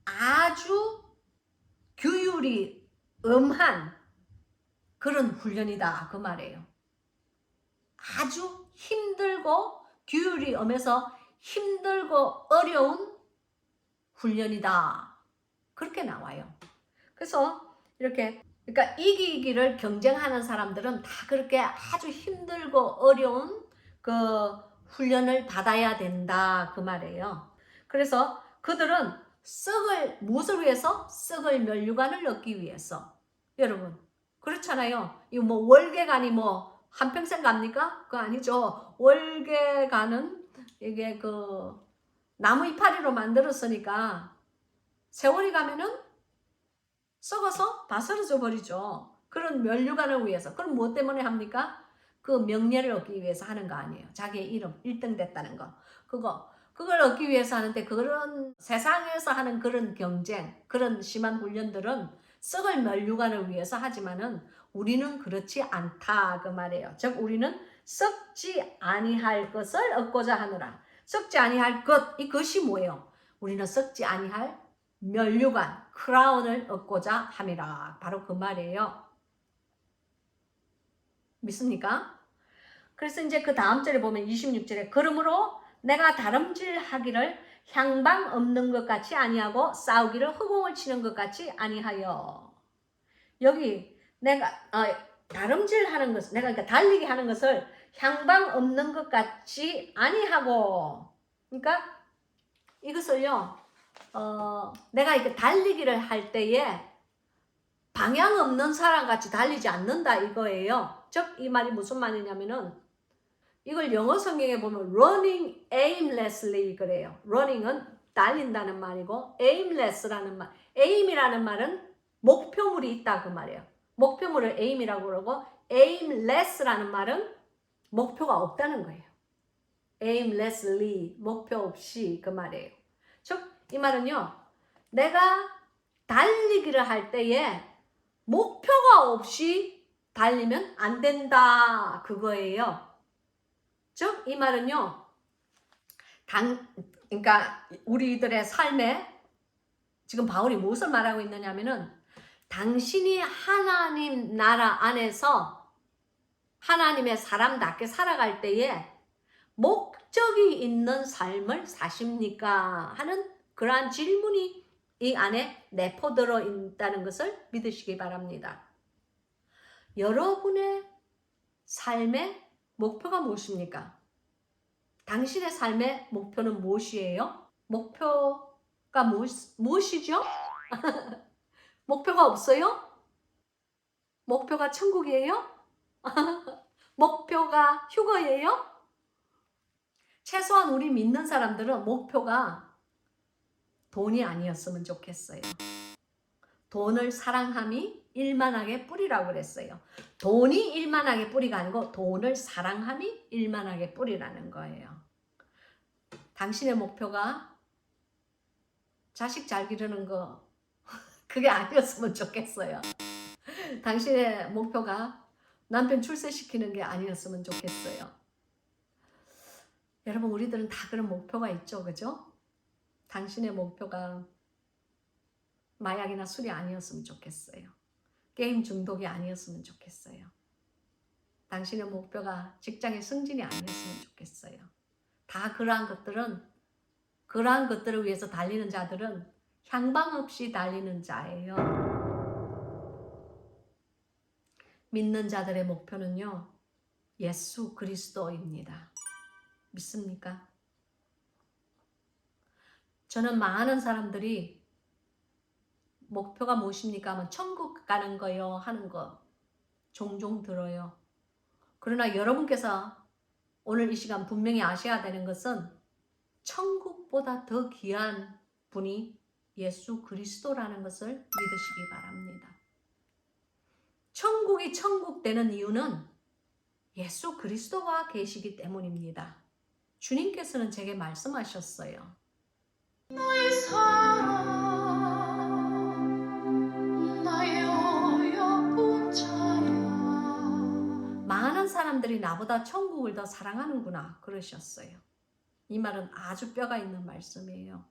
아주 규율이 엄한 그런 훈련이다 그 말이에요. 아주 힘들고 규율이 엄해서 힘들고 어려운 훈련이다 그렇게 나와요. 그래서 그러니까 이기기를 경쟁하는 사람들은 다 그렇게 아주 힘들고 어려운 그 훈련을 받아야 된다 그 말이에요. 그래서 그들은 무엇을 위해서? 썩을 면류관을 얻기 위해서. 여러분 그렇잖아요. 이 뭐 월계관이 뭐 한평생 갑니까? 그거 아니죠. 월계관은 이게 나무 이파리로 만들었으니까 세월이 가면은 썩어서 바스러져 버리죠. 그런 면류관을 위해서. 그럼 무엇 때문에 합니까? 그 명예를 얻기 위해서 하는 거 아니에요. 자기의 이름 1등 됐다는 거. 그걸 얻기 위해서 하는데, 그런 세상에서 하는 그런 경쟁, 그런 심한 훈련들은 썩을 면류관을 위해서 하지만은 우리는 그렇지 않다 그 말이에요. 즉 우리는 썩지 아니할 것을 얻고자 하노라. 썩지 아니할 것, 이것이 뭐예요? 우리는 썩지 아니할 면류관, 크라운을 얻고자 함이라. 바로 그 말이에요. 믿습니까? 그래서 이제 그 다음 절에 보면 26절에 그러므로 내가 다름질하기를 향방 없는 것 같이 아니하고 싸우기를 허공을 치는 것 같이 아니하여. 여기 내가 다름질하는 것을, 내가 그러니까 달리기 하는 것을 향방 없는 것 같이 아니하고. 그러니까 이것을요, 내가 이렇게 달리기를 할 때에 방향 없는 사람 같이 달리지 않는다 이거예요. 즉 이 말이 무슨 말이냐면은, 이걸 영어 성경에 보면 running aimlessly 그래요. running은 달린다는 말이고, aimless라는 말, aim이라는 말은 목표물이 있다 그 말이에요. 목표물을 aim이라고 그러고, aimless라는 말은 목표가 없다는 거예요. aimlessly, 목표 없이 그 말이에요. 즉 이 말은요, 내가 달리기를 할 때에 목표가 없이 달리면 안 된다 그거예요. 즉 이 말은요, 그러니까 우리들의 삶에 지금 바울이 무엇을 말하고 있느냐면은, 당신이 하나님 나라 안에서 하나님의 사람답게 살아갈 때에 목적이 있는 삶을 사십니까? 하는 그러한 질문이 이 안에 내포들어 있다는 것을 믿으시기 바랍니다. 여러분의 삶의 목표가 무엇입니까? 당신의 삶의 목표는 무엇이에요? 목표가 무엇이죠? 목표가 없어요? 목표가 천국이에요? 목표가 휴거예요? 최소한 우리 믿는 사람들은 목표가 돈이 아니었으면 좋겠어요. 돈을 사랑함이 일만하게 뿌리라고 그랬어요. 돈이 일만하게 뿌리가 아니고 돈을 사랑함이 일만하게 뿌리라는 거예요. 당신의 목표가 자식 잘 기르는 거 그게 아니었으면 좋겠어요. 당신의 목표가 남편 출세시키는 게 아니었으면 좋겠어요. 여러분, 우리들은 다 그런 목표가 있죠, 그죠? 당신의 목표가 마약이나 술이 아니었으면 좋겠어요. 게임 중독이 아니었으면 좋겠어요. 당신의 목표가 직장의 승진이 아니었으면 좋겠어요. 다 그러한 것들을 위해서 달리는 자들은 향방 없이 달리는 자예요. 믿는 자들의 목표는요, 예수 그리스도입니다. 믿습니까? 저는 많은 사람들이 목표가 무엇입니까 하면 천국 가는 거요 하는 거 종종 들어요. 그러나 여러분께서 오늘 이 시간 분명히 아셔야 되는 것은, 천국보다 더 귀한 분이 예수 그리스도라는 것을 믿으시기 바랍니다. 천국이 천국 되는 이유는 예수 그리스도가 계시기 때문입니다. 주님께서는 제게 말씀하셨어요. 나의 사랑 나의 어여쁜 자야. 많은 사람들이 나보다 천국을 더 사랑하는구나 그러셨어요. 이 말은 아주 뼈가 있는 말씀이에요.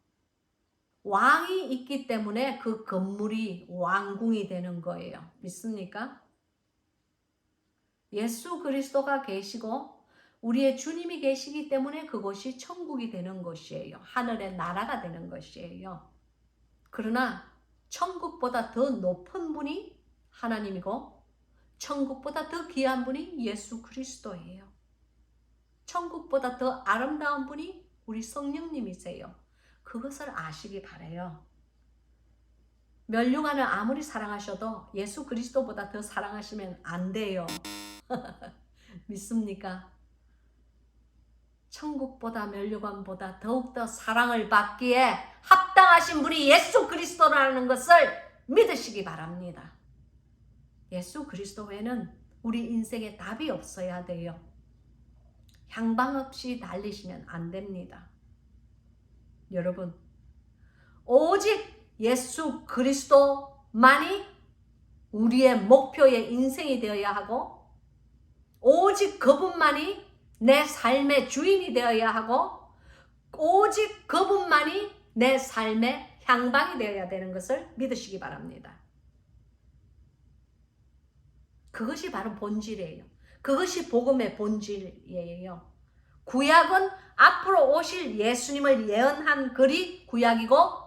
왕이 있기 때문에 그 건물이 왕궁이 되는 거예요. 믿습니까? 예수 그리스도가 계시고 우리의 주님이 계시기 때문에 그것이 천국이 되는 것이에요. 하늘의 나라가 되는 것이에요. 그러나 천국보다 더 높은 분이 하나님이고 천국보다 더 귀한 분이 예수 그리스도예요. 천국보다 더 아름다운 분이 우리 성령님이세요. 그것을 아시기 바라요. 면류관을 아무리 사랑하셔도 예수 그리스도보다 더 사랑하시면 안 돼요. 믿습니까? 천국보다 면류관보다 더욱더 사랑을 받기에 합당하신 분이 예수 그리스도라는 것을 믿으시기 바랍니다. 예수 그리스도 외에는 우리 인생에 답이 없어야 돼요. 향방 없이 달리시면 안 됩니다. 여러분, 오직 예수 그리스도만이 우리의 목표의 인생이 되어야 하고, 오직 그분만이 내 삶의 주인이 되어야 하고, 오직 그분만이 내 삶의 향방이 되어야 되는 것을 믿으시기 바랍니다. 그것이 바로 본질이에요. 그것이 복음의 본질이에요. 구약은 앞으로 오실 예수님을 예언한 글이 구약이고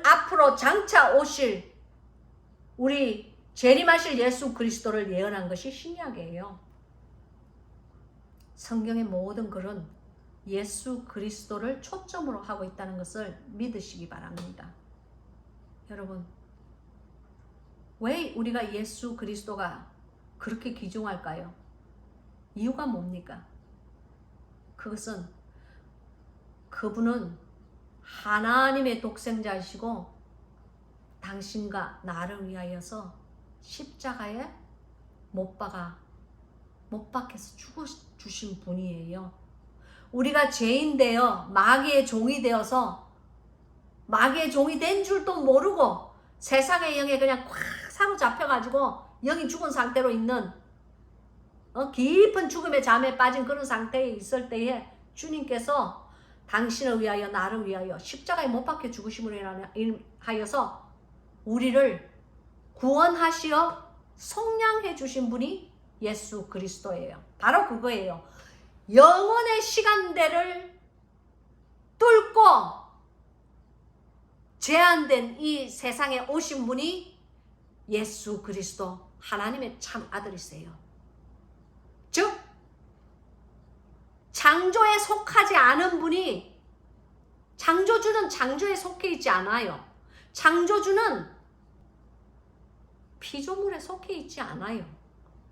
앞으로 장차 오실 우리 재림하실 예수 그리스도를 예언한 것이 신약이에요. 성경의 모든 글은 예수 그리스도를 초점으로 하고 있다는 것을 믿으시기 바랍니다. 여러분, 왜 우리가 예수 그리스도가 그렇게 귀중할까요? 이유가 뭡니까? 그것은 그분은 하나님의 독생자이시고 당신과 나를 위하여서 십자가에 못 박혀서 죽어주신 분이에요. 우리가 죄인 되어 마귀의 종이 되어서 마귀의 종이 된 줄도 모르고 세상의 영에 그냥 꽉 사로잡혀가지고 영이 죽은 상태로 있는 깊은 죽음의 잠에 빠진 그런 상태에 있을 때에 주님께서 당신을 위하여 나를 위하여 십자가에 못 박혀 죽으심으로 인하여서 우리를 구원하시어 속량해 주신 분이 예수 그리스도예요. 바로 그거예요. 영원의 시간대를 뚫고 제한된 이 세상에 오신 분이 예수 그리스도 하나님의 참 아들이세요. 즉 창조에 속하지 않은 분이, 창조주는 창조에 속해 있지 않아요. 창조주는 피조물에 속해 있지 않아요.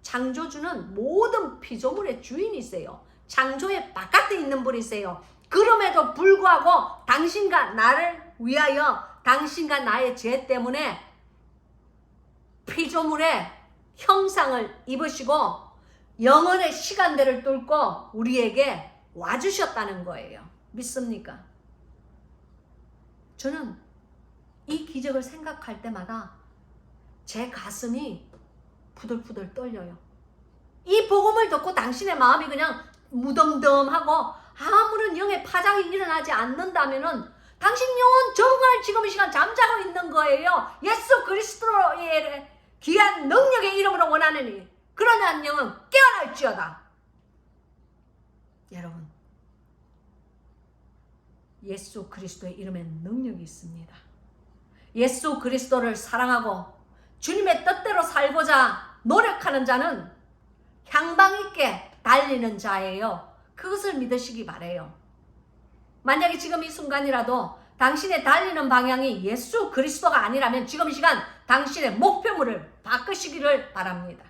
창조주는 모든 피조물의 주인이세요. 창조의 바깥에 있는 분이세요. 그럼에도 불구하고 당신과 나를 위하여 당신과 나의 죄 때문에 피조물의 형상을 입으시고 영원의 시간대를 뚫고 우리에게 와주셨다는 거예요. 믿습니까? 저는 이 기적을 생각할 때마다 제 가슴이 부들부들 떨려요. 이 복음을 듣고 당신의 마음이 그냥 무덤덤하고 아무런 영의 파장이 일어나지 않는다면은 당신 영혼 정말 지금 이 시간 잠자고 있는 거예요. 예수 그리스도의 귀한 능력의 이름으로 원하느니 그러한 영은 깨어날지어다. 여러분, 예수 그리스도의 이름에 능력이 있습니다. 예수 그리스도를 사랑하고 주님의 뜻대로 살고자 노력하는 자는 향방 있게 달리는 자예요. 그것을 믿으시기 바래요. 만약에 지금 이 순간이라도 당신의 달리는 방향이 예수 그리스도가 아니라면 지금 이 시간 당신의 목표물을 바꾸시기를 바랍니다.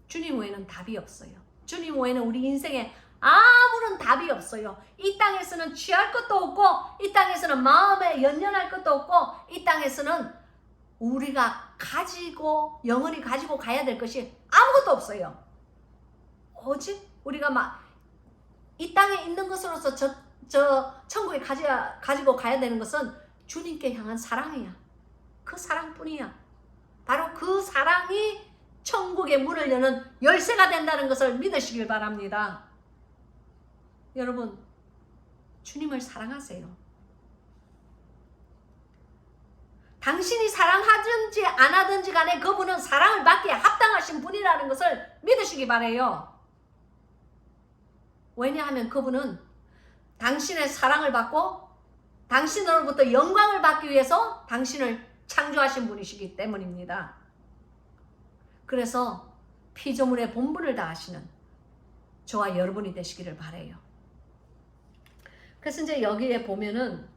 주님 외에는 답이 없어요. 주님 외에는 우리 인생에 아무런 답이 없어요. 이 땅에서는 취할 것도 없고 이 땅에서는 마음에 연연할 것도 없고 이 땅에서는 우리가 가지고 영원히 가지고 가야 될 것이 아무것도 없어요. 오직 우리가 이 땅에 있는 것으로서 저 천국에 가지고 가야 되는 것은 주님께 향한 사랑이야. 그 사랑뿐이야. 바로 그 사랑이 천국의 문을 여는 열쇠가 된다는 것을 믿으시길 바랍니다. 여러분, 주님을 사랑하세요. 당신이 사랑하든지 안 하든지 간에 그분은 사랑을 받기에 합당하신 분이라는 것을 믿으시기 바래요. 왜냐하면 그분은 당신의 사랑을 받고 당신으로부터 영광을 받기 위해서 당신을 창조하신 분이시기 때문입니다. 그래서 피조물의 본분을 다하시는 저와 여러분이 되시기를 바래요. 그래서 이제 여기에 보면은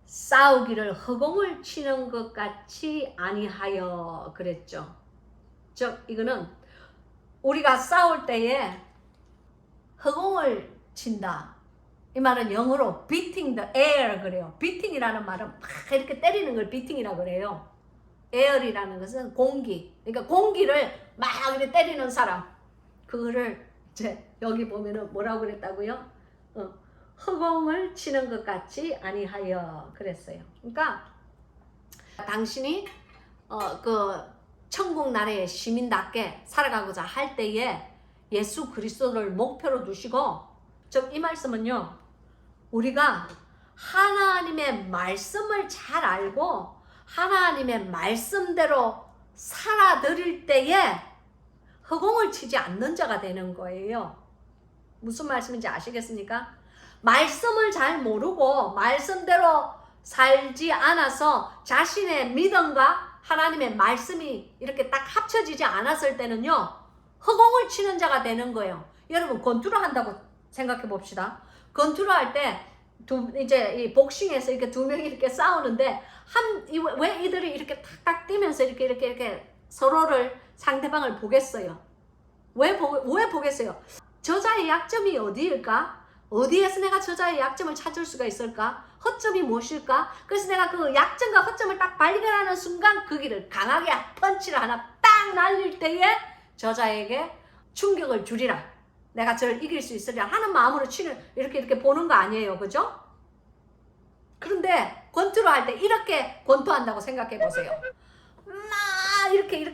싸우기를 허공을 치는 것 같이 아니하여 그랬죠. 즉 이거는 우리가 싸울 때에 허공을 친다. 이 말은 영어로 beating the air 그래요. beating이라는 말은 막 이렇게 때리는 걸 beating이라고 그래요. air이라는 것은 공기. 그러니까 공기를 막 이렇게 때리는 사람. 그거를 이제 여기 보면은 뭐라고 그랬다고요? 허공을 치는 것 같이 아니하여 그랬어요. 그러니까 당신이 그 천국 나라의 시민답게 살아가고자 할 때에 예수 그리스도를 목표로 두시고, 즉 이 말씀은요, 우리가 하나님의 말씀을 잘 알고 하나님의 말씀대로 살아들일 때에 허공을 치지 않는 자가 되는 거예요. 무슨 말씀인지 아시겠습니까? 말씀을 잘 모르고 말씀대로 살지 않아서 자신의 믿음과 하나님의 말씀이 이렇게 딱 합쳐지지 않았을 때는요, 허공을 치는 자가 되는 거예요. 여러분, 권투를 한다고 생각해 봅시다. 권투를 할 때 이제 이 복싱에서 이렇게 두 명이 이렇게 싸우는데 왜 이들이 이렇게 탁탁 뛰면서 이렇게 서로를 상대방을 보겠어요? 왜 보겠어요? 저자의 약점이 어디일까? 어디에서 내가 저자의 약점을 찾을 수가 있을까? 허점이 무엇일까? 그래서 내가 그 약점과 허점을 딱 발견하는 순간 그 길을 강하게 펀치를 하나 딱 날릴 때에 저자에게 충격을 주리라. 내가 저를 이길 수 있으리라 하는 마음으로 이렇게 보는 거 아니에요. 그죠? 그런데 권투를 할 때 이렇게 권투한다고 생각해 보세요. 막 이렇게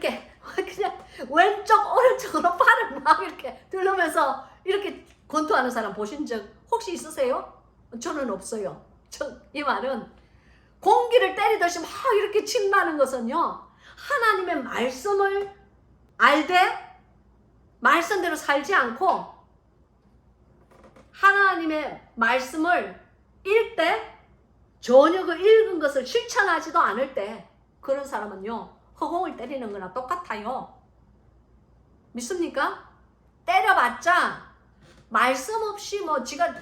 그냥 왼쪽 오른쪽으로 팔을 막 이렇게 들으면서 이렇게 권투하는 사람 보신 적 혹시 있으세요? 저는 없어요. 이 말은 공기를 때리듯이 막 이렇게 친다는 것은요, 하나님의 말씀을 알되 말씀대로 살지 않고 하나님의 말씀을 읽되 전혀 그 읽은 것을 실천하지도 않을 때 그런 사람은요, 허공을 때리는 거나 똑같아요. 믿습니까? 때려봤자 말씀 없이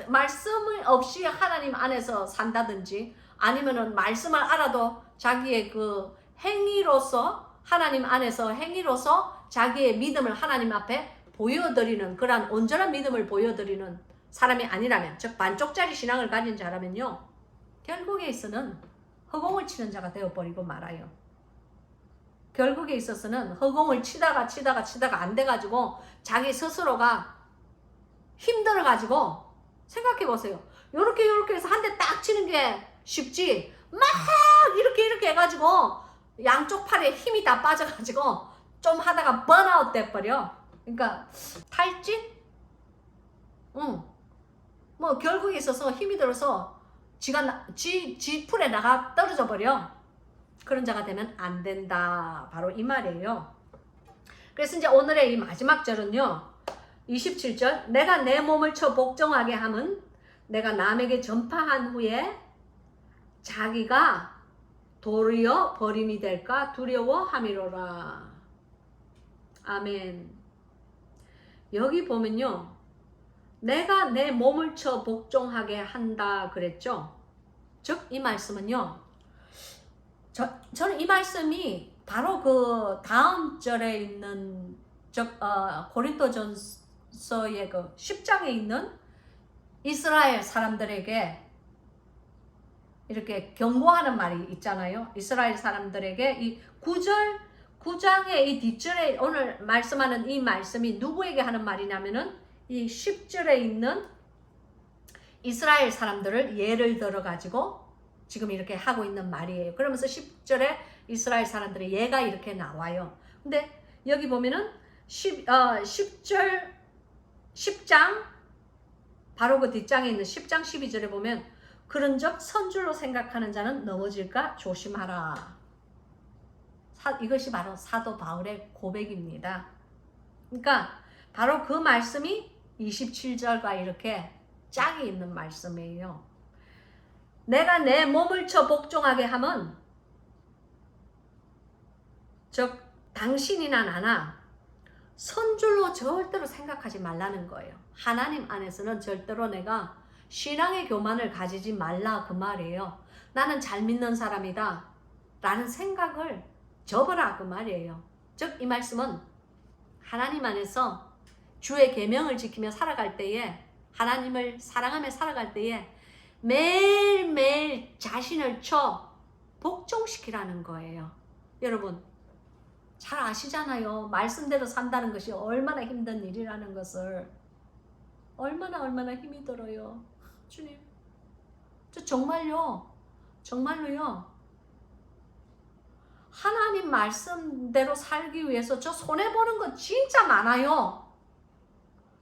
말씀을 없이 하나님 안에서 산다든지 아니면은 말씀을 알아도 자기의 그 행위로서 하나님 안에서 행위로서 자기의 믿음을 하나님 앞에 보여드리는 그러한 온전한 믿음을 보여드리는 사람이 아니라면, 즉 반쪽짜리 신앙을 가진 자라면요, 결국에 있어서는 허공을 치는 자가 되어버리고 말아요. 결국에 있어서는 허공을 치다가 안 돼가지고 자기 스스로가 힘들어가지고, 생각해보세요. 요렇게 해서 한 대 딱 치는 게 쉽지, 막 이렇게 해가지고 양쪽 팔에 힘이 다 빠져가지고 좀 하다가 번아웃 돼버려. 그러니까 탈진? 뭐 결국에 있어서 힘이 들어서 지 풀에 나가 떨어져 버려. 그런 자가 되면 안 된다. 바로 이 말이에요. 그래서 이제 오늘의 이 마지막 절은요, 27절, 내가 내 몸을 쳐 복종하게 함은 내가 남에게 전파한 후에 자기가 도리어 버림이 될까 두려워함이로라. 아멘. 여기 보면요, 내가 내 몸을 쳐 복종하게 한다 그랬죠. 즉 이 말씀은요, 저는 이 말씀이 바로 그 다음 절에 있는 고린도전서의 그 10장에 있는 이스라엘 사람들에게 이렇게 경고하는 말이 있잖아요. 이스라엘 사람들에게 이 9장의 이 뒷절에 오늘 말씀하는 이 말씀이 누구에게 하는 말이냐면은 이 10절에 있는 이스라엘 사람들을 예를 들어 가지고 지금 이렇게 하고 있는 말이에요. 그러면서 10절에 이스라엘 사람들의 예가 이렇게 나와요. 근데 여기 보면은 10장 바로 그 뒷장에 있는 10장 12절에 보면, 그런즉 선줄로 생각하는 자는 넘어질까 조심하라. 이것이 바로 사도 바울의 고백입니다. 그러니까 바로 그 말씀이 27절과 이렇게 짝이 있는 말씀이에요. 내가 내 몸을 쳐 복종하게 함은, 즉 당신이나 나나 선줄로 절대로 생각하지 말라는 거예요. 하나님 안에서는 절대로 내가 신앙의 교만을 가지지 말라 그 말이에요. 나는 잘 믿는 사람이다 라는 생각을 접어라 그 말이에요. 즉 이 말씀은 하나님 안에서 주의 계명을 지키며 살아갈 때에, 하나님을 사랑하며 살아갈 때에 매일매일 자신을 쳐 복종시키라는 거예요. 여러분 잘 아시잖아요. 말씀대로 산다는 것이 얼마나 힘든 일이라는 것을. 얼마나 힘이 들어요. 주님, 저 정말로요. 하나님 말씀대로 살기 위해서 저 손해보는 거 진짜 많아요.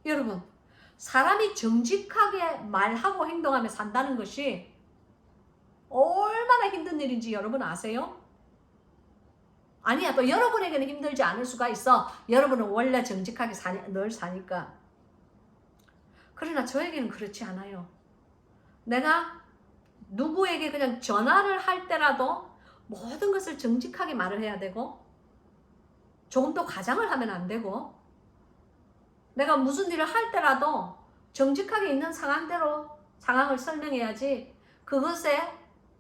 여러분, 사람이 정직하게 말하고 행동하며 산다는 것이 얼마나 힘든 일인지 여러분 아세요? 아니야, 또 여러분에게는 힘들지 않을 수가 있어. 여러분은 원래 정직하게 늘 사니까. 그러나 저에게는 그렇지 않아요. 내가 누구에게 그냥 전화를 할 때라도 모든 것을 정직하게 말을 해야 되고, 조금 더 과장을 하면 안 되고, 내가 무슨 일을 할 때라도 정직하게 있는 상황대로 상황을 설명해야지, 그것에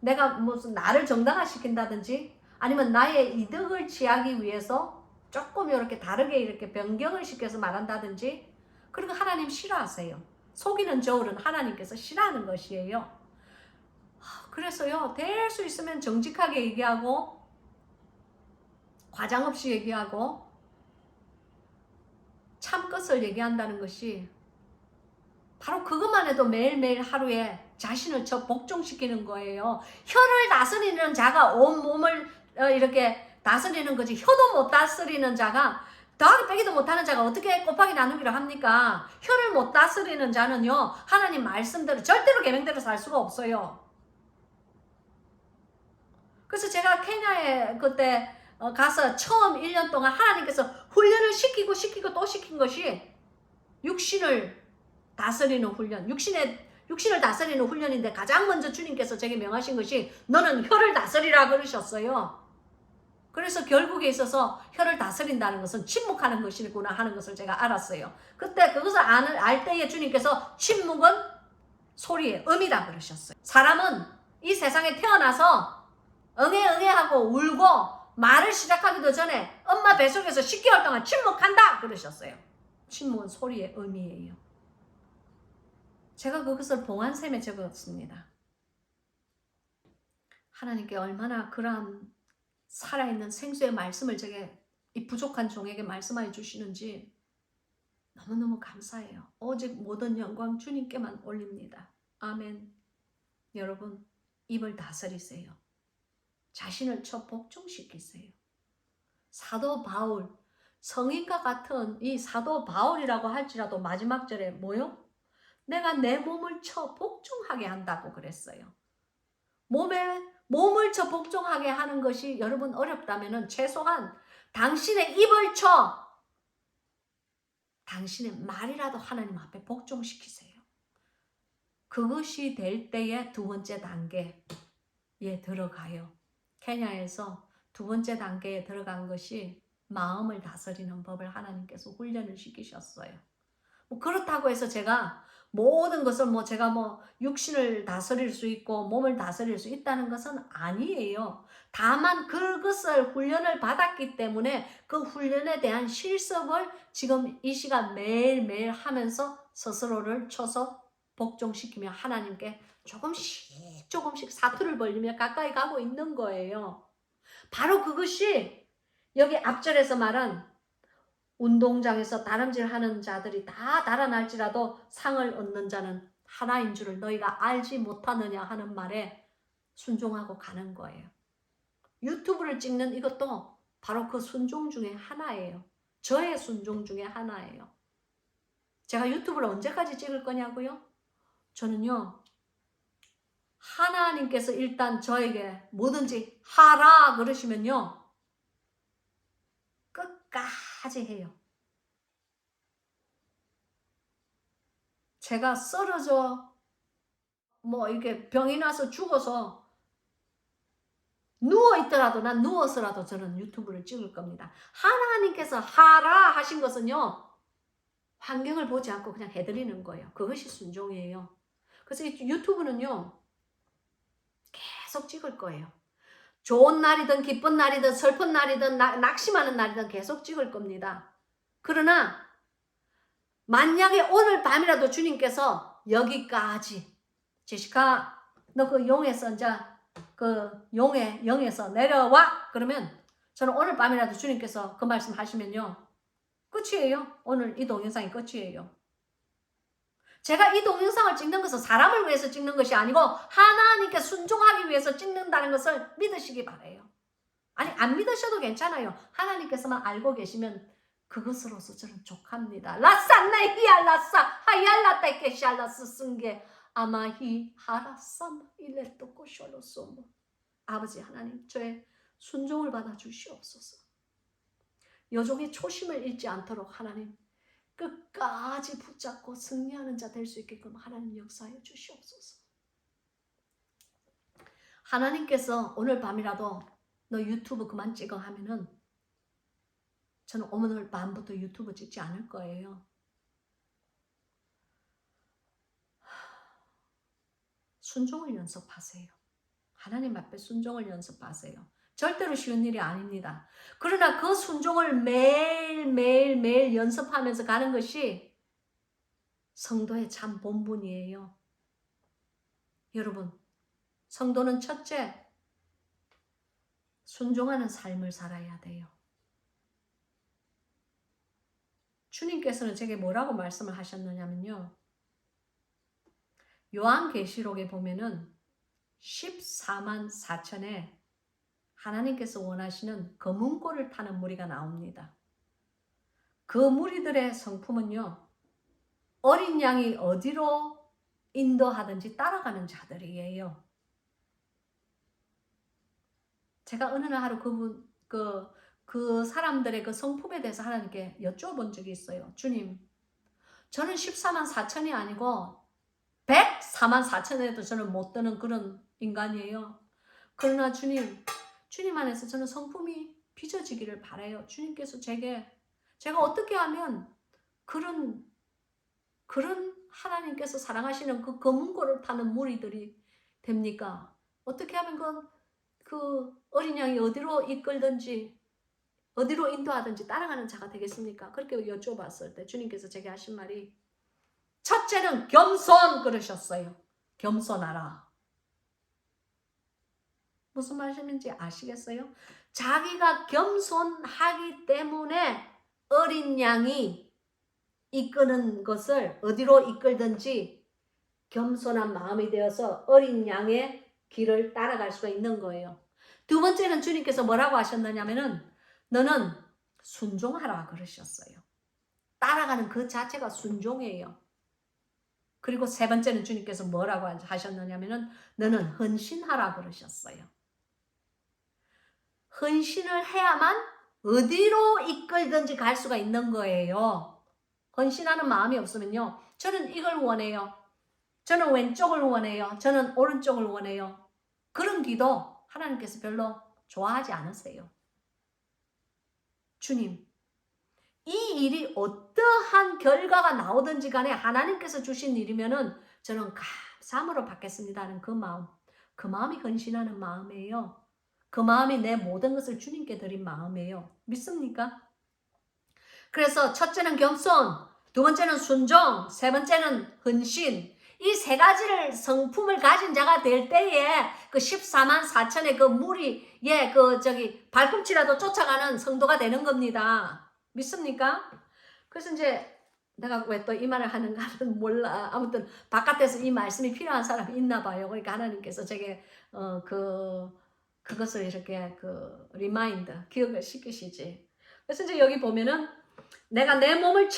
내가 무슨 나를 정당화시킨다든지 아니면 나의 이득을 취하기 위해서 조금 이렇게 다르게 이렇게 변경을 시켜서 말한다든지, 그리고 하나님 싫어하세요. 속이는 저울은 하나님께서 싫어하는 것이에요. 그래서요, 될 수 있으면 정직하게 얘기하고 과장 없이 얘기하고 참것을 얘기한다는 것이 바로 그것만 해도 매일매일 하루에 자신을 복종시키는 거예요. 혀를 다스리는 자가 온 몸을 이렇게 다스리는 거지, 혀도 못 다스리는 자가, 더하기 빼기도 못하는 자가 어떻게 곱하기 나누기를 합니까? 혀를 못 다스리는 자는요, 하나님 말씀대로 절대로 계명대로 살 수가 없어요. 그래서 제가 케냐에 그때 가서 처음 1년 동안 하나님께서 훈련을 시키고 또 시킨 것이 육신을 다스리는 훈련, 육신을 다스리는 훈련인데, 가장 먼저 주님께서 제게 명하신 것이 너는 혀를 다스리라 그러셨어요. 그래서 결국에 있어서 혀를 다스린다는 것은 침묵하는 것이구나 하는 것을 제가 알았어요. 그때 그것을 알 때에 주님께서 침묵은 소리의 음이다 그러셨어요. 사람은 이 세상에 태어나서 응애 하고 울고 말을 시작하기도 전에 엄마 뱃속에서 10개월 동안 침묵한다 그러셨어요. 침묵은 소리의 의미예요. 제가 그것을 봉안샘에 적었습니다. 하나님께 얼마나 그러한 살아있는 생수의 말씀을 제게 이 부족한 종에게 말씀하여 주시는지 너무너무 감사해요. 오직 모든 영광 주님께만 올립니다. 아멘. 여러분, 입을 다스리세요. 자신을 복종시키세요. 사도 바울, 성인과 같은 이 사도 바울이라고 할지라도 마지막 절에 뭐요? 내가 내 몸을 복종하게 한다고 그랬어요. 몸을 복종하게 하는 것이 여러분 어렵다면은 최소한 당신의 입을 당신의 말이라도 하나님 앞에 복종시키세요. 그것이 될 때에 두 번째 단계에 들어가요. 케냐에서 두 번째 단계에 들어간 것이 마음을 다스리는 법을 하나님께서 훈련을 시키셨어요. 그렇다고 해서 제가 모든 것을 제가 육신을 다스릴 수 있고 몸을 다스릴 수 있다는 것은 아니에요. 다만 그것을 훈련을 받았기 때문에 그 훈련에 대한 실습을 지금 이 시간 매일매일 하면서 스스로를 쳐서 복종시키며 하나님께 조금씩 사투를 벌리며 가까이 가고 있는 거예요. 바로 그것이 여기 앞절에서 말한 운동장에서 다름질하는 자들이 다 달아날지라도 상을 얻는 자는 하나인 줄을 너희가 알지 못하느냐 하는 말에 순종하고 가는 거예요. 유튜브를 찍는 이것도 바로 그 순종 중에 하나예요. 저의 순종 중에 하나예요. 제가 유튜브를 언제까지 찍을 거냐고요? 저는요, 하나님께서 일단 저에게 뭐든지 하라 그러시면요, 끝까지 해요. 제가 쓰러져 이렇게 병이 나서 죽어서 누워있더라도 난 누워서라도 저는 유튜브를 찍을 겁니다. 하나님께서 하라 하신 것은요, 환경을 보지 않고 그냥 해드리는 거예요. 그것이 순종이에요. 그래서 유튜브는요, 계속 찍을 거예요. 좋은 날이든 기쁜 날이든 슬픈 날이든 낙심하는 날이든 계속 찍을 겁니다. 그러나 만약에 오늘 밤이라도 주님께서 여기까지, 제시카 너 그 용에서 이제 그 영에서 내려와 그러면 저는 오늘 밤이라도 주님께서 그 말씀 하시면요, 끝이에요. 오늘 이 동영상이 끝이에요. 제가 이 동영상을 찍는 것은 사람을 위해서 찍는 것이 아니고 하나님께 순종하기 위해서 찍는다는 것을 믿으시기 바라요. 아니, 안 믿으셔도 괜찮아요. 하나님께서만 알고 계시면 그것으로서 저는 족합니다. 라산나 히알라사 하얄라타 케샬라스 쓴게 아마히 하라삼 일레토코쇼로소모. 아버지 하나님, 저의 순종을 받아 주시옵소서. 여종의 초심을 잃지 않도록 하나님 끝까지 붙잡고 승리하는 자 될 수 있게끔 하나님 역사하여 주시옵소서. 하나님께서 오늘 밤이라도 너 유튜브 그만 찍어 하면은 저는 오늘 밤부터 유튜브 찍지 않을 거예요. 순종을 연습하세요. 하나님 앞에 순종을 연습하세요. 절대로 쉬운 일이 아닙니다. 그러나 그 순종을 매일 연습하면서 가는 것이 성도의 참 본분이에요. 여러분, 성도는 첫째, 순종하는 삶을 살아야 돼요. 주님께서는 제게 뭐라고 말씀을 하셨느냐면요. 요한계시록에 보면은 14만 4천에 하나님께서 원하시는 검은 꼴을 타는 무리가 나옵니다. 그 무리들의 성품은요. 어린 양이 어디로 인도하든지 따라가는 자들이에요. 제가 어느 날 하루 그 사람들의 그 성품에 대해서 하나님께 여쭤본 적이 있어요. 주님, 저는 14만 4천이 아니고 104만 4천에도 저는 못 드는 그런 인간이에요. 그러나 주님 안에서 저는 성품이 빚어지기를 바라요. 주님께서 제가 어떻게 하면 그런 하나님께서 사랑하시는 그 검은 고를 타는 무리들이 됩니까? 어떻게 하면 그 어린 양이 어디로 이끌든지 어디로 인도하든지 따라가는 자가 되겠습니까? 그렇게 여쭤봤을 때 주님께서 제게 하신 말이 첫째는 겸손 그러셨어요. 겸손하라. 무슨 말씀인지 아시겠어요? 자기가 겸손하기 때문에 어린 양이 이끄는 것을 어디로 이끌든지 겸손한 마음이 되어서 어린 양의 길을 따라갈 수가 있는 거예요. 두 번째는 주님께서 뭐라고 하셨느냐면은 너는 순종하라 그러셨어요. 따라가는 그 자체가 순종이에요. 그리고 세 번째는 주님께서 뭐라고 하셨느냐면은 너는 헌신하라 그러셨어요. 헌신을 해야만 어디로 이끌든지 갈 수가 있는 거예요. 헌신하는 마음이 없으면요. 저는 이걸 원해요. 저는 왼쪽을 원해요. 저는 오른쪽을 원해요. 그런 기도 하나님께서 별로 좋아하지 않으세요. 주님, 이 일이 어떠한 결과가 나오든지 간에 하나님께서 주신 일이면은 저는 감사함으로 받겠습니다는 그 마음. 그 마음이 헌신하는 마음이에요. 그 마음이 내 모든 것을 주님께 드린 마음이에요. 믿습니까? 그래서 첫째는 겸손, 두 번째는 순종, 세 번째는 헌신. 이 세 가지를 성품을 가진 자가 될 때에 그 14만 4천의 그 무리의 발꿈치라도 쫓아가는 성도가 되는 겁니다. 믿습니까? 그래서 이제 내가 왜 또 이 말을 하는가는 몰라. 아무튼 바깥에서 이 말씀이 필요한 사람이 있나 봐요. 그러니까 하나님께서 제게 그것을 이렇게 기억을 시키시지. 그래서 이제 여기 보면은 내가 내 몸을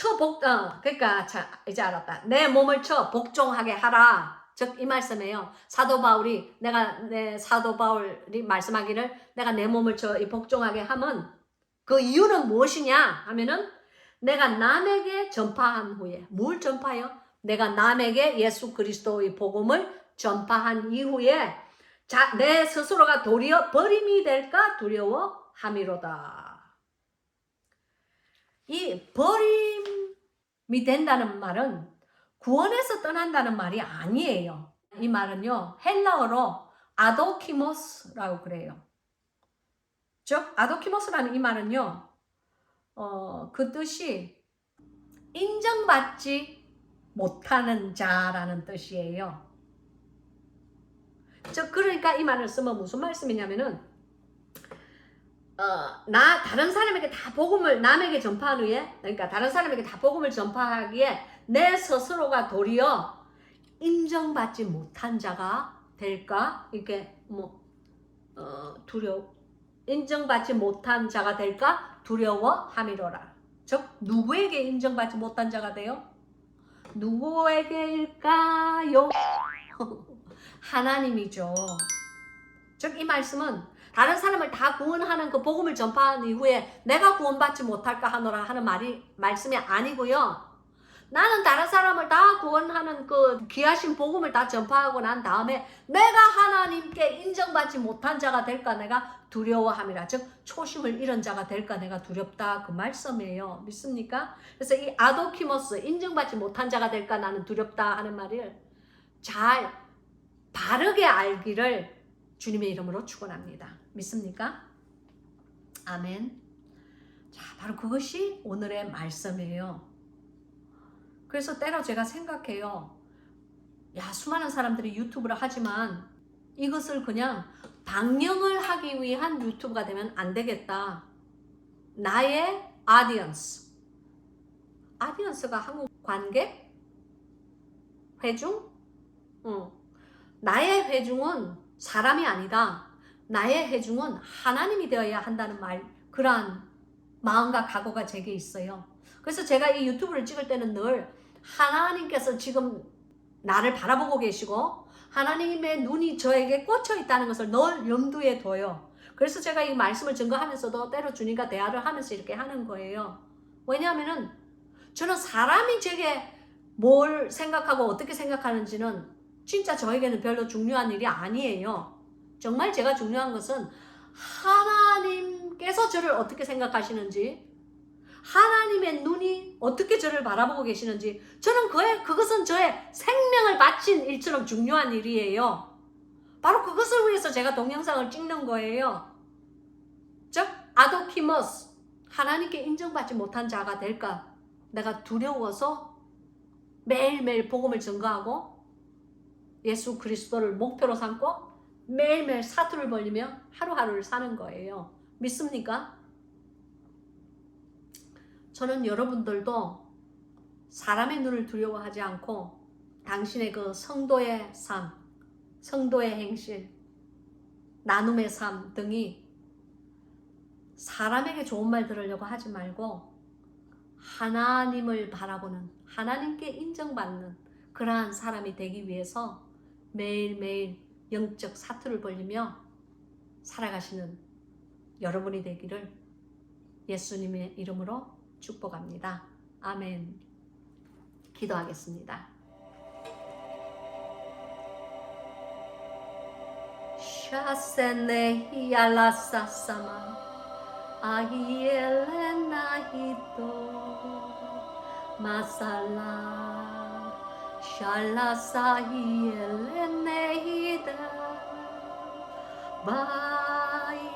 그러니까 이제 알았다. 내 몸을 복종하게 하라. 즉 이 말씀이에요. 사도 바울이 말씀하기를 내가 내 몸을 복종하게 하면 그 이유는 무엇이냐 하면은 내가 남에게 전파한 후에 뭘 전파해요? 내가 남에게 예수 그리스도의 복음을 전파한 이후에 내 스스로가 도리어 버림이 될까 두려워함이로다. 이 버림이 된다는 말은 구원에서 떠난다는 말이 아니에요. 이 말은요 헬라어로 아도키모스라고 그래요. 즉 아도키모스라는 이 말은요 그 뜻이 인정받지 못하는 자라는 뜻이에요. 즉 그러니까 이 말을 쓰면 무슨 말씀이냐면은 다른 사람에게 다 복음을 남에게 전파한 후에 그러니까 다른 사람에게 다 복음을 전파하기에 내 스스로가 도리어 인정받지 못한 자가 될까? 이렇게 인정받지 못한 자가 될까? 두려워함이로라. 즉 누구에게 인정받지 못한 자가 돼요? 누구에게일까요? 하나님이죠. 즉 이 말씀은 다른 사람을 다 구원하는 그 복음을 전파한 이후에 내가 구원받지 못할까 하노라 하는 말씀이 아니고요. 나는 다른 사람을 다 구원하는 그 귀하신 복음을 다 전파하고 난 다음에 내가 하나님께 인정받지 못한 자가 될까 내가 두려워함이라. 즉 초심을 잃은 자가 될까 내가 두렵다 그 말씀이에요. 믿습니까? 그래서 이 아도키모스 인정받지 못한 자가 될까 나는 두렵다 하는 말을 잘 바르게 알기를 주님의 이름으로 축원합니다. 믿습니까? 아멘. 자, 바로 그것이 오늘의 말씀이에요. 그래서 때로 제가 생각해요. 야, 수많은 사람들이 유튜브를 하지만 이것을 그냥 방영을 하기 위한 유튜브가 되면 안 되겠다. 나의 아디언스가 한국 관객? 회중? 나의 회중은 사람이 아니다. 나의 회중은 하나님이 되어야 한다는 그러한 마음과 각오가 제게 있어요. 그래서 제가 이 유튜브를 찍을 때는 늘 하나님께서 지금 나를 바라보고 계시고 하나님의 눈이 저에게 꽂혀 있다는 것을 늘 염두에 둬요. 그래서 제가 이 말씀을 증거하면서도 때로 주님과 대화를 하면서 이렇게 하는 거예요. 왜냐하면은 저는 사람이 제게 뭘 생각하고 어떻게 생각하는지는 진짜 저에게는 별로 중요한 일이 아니에요. 정말 제가 중요한 것은 하나님께서 저를 어떻게 생각하시는지, 하나님의 눈이 어떻게 저를 바라보고 계시는지, 저는 그것은 저의 생명을 바친 일처럼 중요한 일이에요. 바로 그것을 위해서 제가 동영상을 찍는 거예요. 즉 아도키모스, 하나님께 인정받지 못한 자가 될까 내가 두려워서 매일매일 복음을 증거하고 예수 그리스도를 목표로 삼고 매일매일 사투를 벌리며 하루하루를 사는 거예요. 믿습니까? 저는 여러분들도 사람의 눈을 두려워하지 않고 당신의 그 성도의 삶, 성도의 행실, 나눔의 삶 등이 사람에게 좋은 말 들으려고 하지 말고 하나님을 바라보는, 하나님께 인정받는 그러한 사람이 되기 위해서 매일매일 영적 사투를 벌리며 살아가시는 여러분이 되기를 예수님의 이름으로 축복합니다. 아멘. 기도하겠습니다. 샤세네히알라사사마 아히엘레나히토 마살라 샬라사히엘레네히다 바이엘레세네테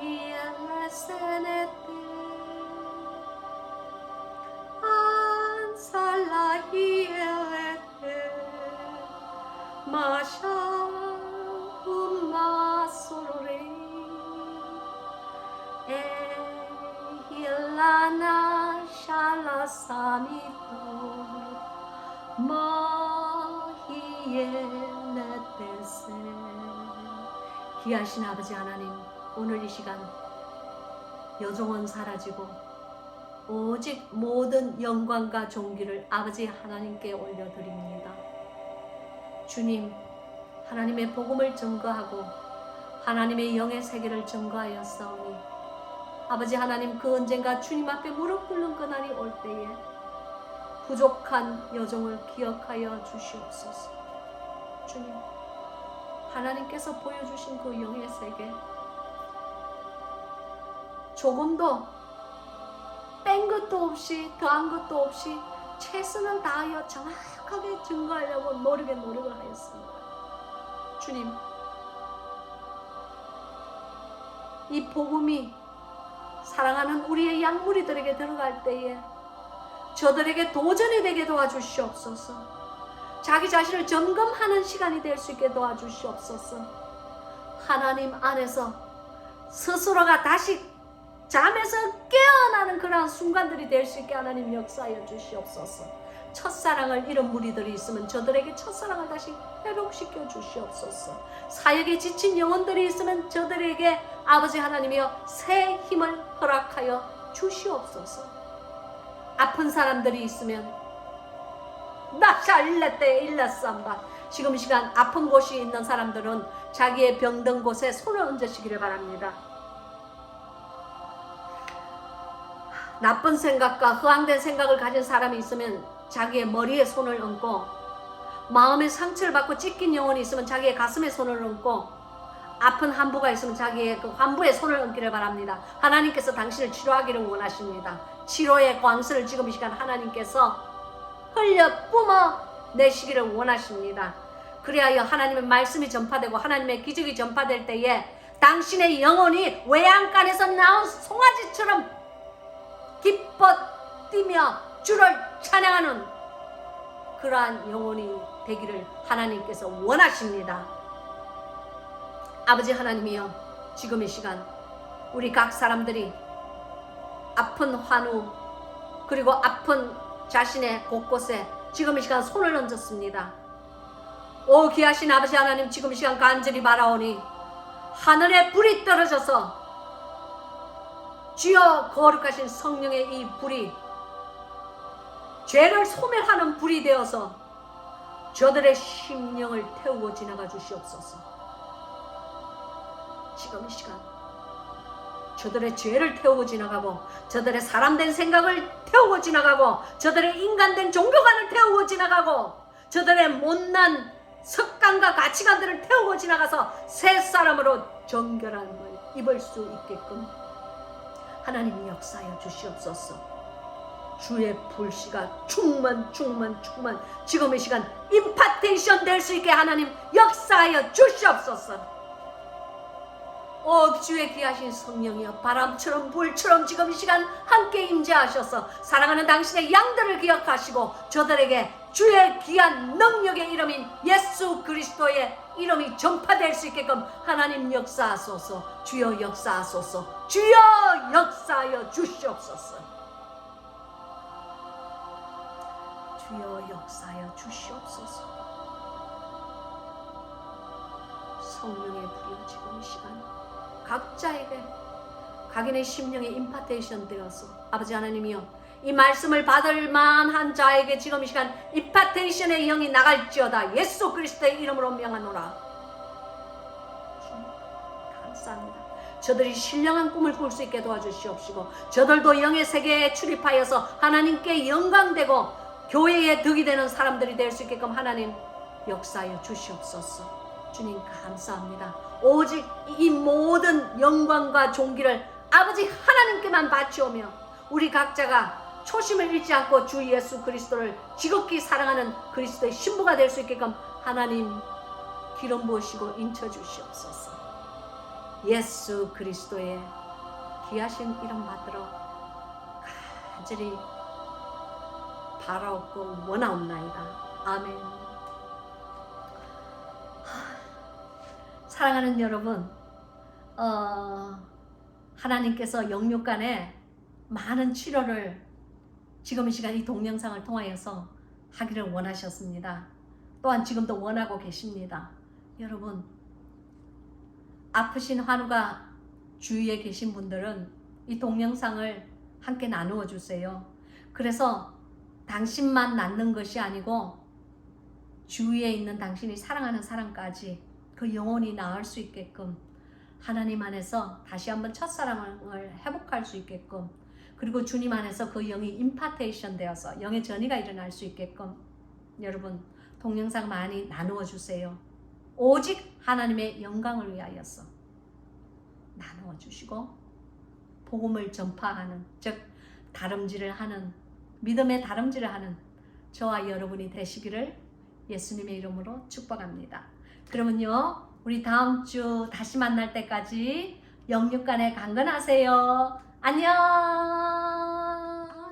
안살라히엘레테 마샤움마소로레 에힐라나 샬라사미토 마히엘레테세. 귀하신 아버지 하나님, 오늘 이 시간 여종은 사라지고 오직 모든 영광과 존귀를 아버지 하나님께 올려드립니다. 주님, 하나님의 복음을 증거하고 하나님의 영의 세계를 증거하였사오니 아버지 하나님, 그 언젠가 주님 앞에 무릎 꿇는 그날이 올 때에 부족한 여종을 기억하여 주시옵소서. 주님, 하나님께서 보여주신 그 영의 세계 조금도 뺀 것도 없이 더한 것도 없이 최선을 다하여 정확하게 증거하려고 노력을 하였습니다. 주님, 이 복음이 사랑하는 우리의 양무리들에게 들어갈 때에 저들에게 도전이 되게 도와주시옵소서. 자기 자신을 점검하는 시간이 될 수 있게 도와주시옵소서. 하나님 안에서 스스로가 다시 잠에서 깨어나는 그러한 순간들이 될 수 있게 하나님 역사하여 주시옵소서. 첫사랑을 잃은 무리들이 있으면 저들에게 첫사랑을 다시 회복시켜 주시옵소서. 사역에 지친 영혼들이 있으면 저들에게 아버지 하나님이여 새 힘을 허락하여 주시옵소서. 아픈 사람들이 있으면 나샬레테 일라쌈바, 지금 시간 아픈 곳이 있는 사람들은 자기의 병든 곳에 손을 얹으시기를 바랍니다. 나쁜 생각과 허황된 생각을 가진 사람이 있으면 자기의 머리에 손을 얹고, 마음의 상처를 받고 찢긴 영혼이 있으면 자기의 가슴에 손을 얹고, 아픈 환부가 있으면 자기의 그 환부에 손을 얹기를 바랍니다. 하나님께서 당신을 치료하기를 원하십니다. 치료의 광선을 지금 이 시간 하나님께서 흘려 뿜어내시기를 원하십니다. 그리하여 하나님의 말씀이 전파되고 하나님의 기적이 전파될 때에 당신의 영혼이 외양간에서 나온 송아지처럼 기뻐 뛰며 주를 찬양하는 그러한 영혼이 되기를 하나님께서 원하십니다. 아버지 하나님이여, 지금 이 시간 우리 각 사람들이 아픈 환우 그리고 아픈 자신의 곳곳에 지금 이 시간 손을 얹었습니다. 오 귀하신 아버지 하나님, 지금 이 시간 간절히 바라오니 하늘에 불이 떨어져서 주여 거룩하신 성령의 이 불이 죄를 소멸하는 불이 되어서 저들의 심령을 태우고 지나가 주시옵소서. 지금 이 시간 저들의 죄를 태우고 지나가고, 저들의 사람된 생각을 태우고 지나가고, 저들의 인간된 종교관을 태우고 지나가고, 저들의 못난 습관과 가치관들을 태우고 지나가서 새 사람으로 정결함을 입을 수 있게끔 하나님 역사하여 주시옵소서. 주의 불씨가 충만 지금 이 시간 임파테이션 될 수 있게 하나님 역사하여 주시옵소서. 오 주의 귀하신 성령이여, 바람처럼 불처럼 지금 이 시간 함께 임재하셔서 사랑하는 당신의 양들을 기억하시고 저들에게 주의 귀한 능력의 이름인 예수 그리스도의 이름이 전파될 수 있게끔 하나님 역사하소서. 주여 역사하소서. 주여 역사하여 주시옵소서. 주여 역사하여 주시옵소서. 성령의 불이여, 지금 이 시간 각자에게 각인의 심령에 임파테이션 되어서 아버지 하나님이여, 이 말씀을 받을 만한 자에게 지금 이 시간 임파테이션의 영이 나갈지어다. 예수 그리스도의 이름으로 명하노라. 주님 감사합니다. 저들이 신령한 꿈을 꿀 수 있게 도와주시옵시고, 저들도 영의 세계에 출입하여서 하나님께 영광되고 교회의 덕이 되는 사람들이 될 수 있게끔 하나님 역사하여 주시옵소서. 주님 감사합니다. 오직 이 모든 영광과 존귀를 아버지 하나님께만 바치오며 우리 각자가 초심을 잃지 않고 주 예수 그리스도를 지극히 사랑하는 그리스도의 신부가 될 수 있게끔 하나님 기름 부으시고 인쳐 주시옵소서. 예수 그리스도의 귀하신 이름 받들어 간절히 바라옵고 원하옵나이다. 아멘. 사랑하는 여러분, 하나님께서 영육간에 많은 치료를 지금 이 시간 이 동영상을 통하여서 하기를 원하셨습니다. 또한 지금도 원하고 계십니다. 여러분, 아프신 환우가 주위에 계신 분들은 이 동영상을 함께 나누어 주세요. 그래서 당신만 낫는 것이 아니고 주위에 있는 당신이 사랑하는 사람까지 그 영혼이 나을 수 있게끔, 하나님 안에서 다시 한번 첫사랑을 회복할 수 있게끔, 그리고 주님 안에서 그 영이 임파테이션 되어서 영의 전이가 일어날 수 있게끔 여러분 동영상 많이 나누어 주세요. 오직 하나님의 영광을 위하여서 나누어 주시고 복음을 전파하는, 즉 다름질을 하는, 믿음의 다름질을 하는 저와 여러분이 되시기를 예수님의 이름으로 축복합니다. 그러면요, 우리 다음 주 다시 만날 때까지 영육간에 강건하세요. 안녕.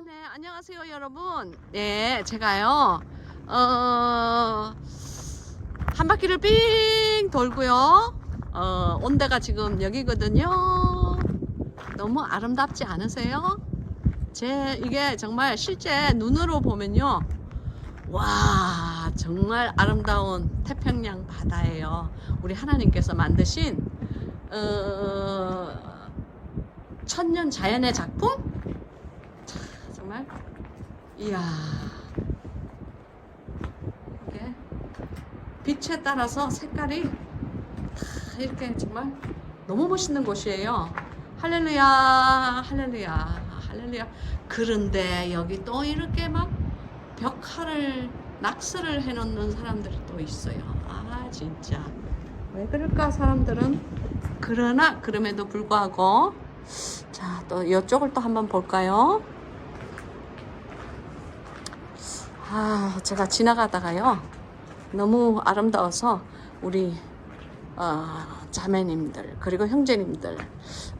네, 안녕하세요 여러분. 네, 제가요 한 바퀴를 삥 돌고요, 온 데가 지금 여기거든요. 너무 아름답지 않으세요? 이게 정말 실제 눈으로 보면요, 와 정말 아름다운 태평양 바다예요. 우리 하나님께서 만드신 천년 자연의 작품? 정말 이야, 이게 빛에 따라서 색깔이 다 이렇게 정말 너무 멋있는 곳이에요. 할렐루야 할렐루야 할렐루야. 그런데 여기 또 이렇게 막 벽화를 낙서를 해놓는 사람들이 또 있어요. 아 진짜 왜 그럴까 사람들은. 그러나 그럼에도 불구하고 자 또 이쪽을 또 한번 볼까요? 아 제가 지나가다가요 너무 아름다워서 우리 자매님들 그리고 형제님들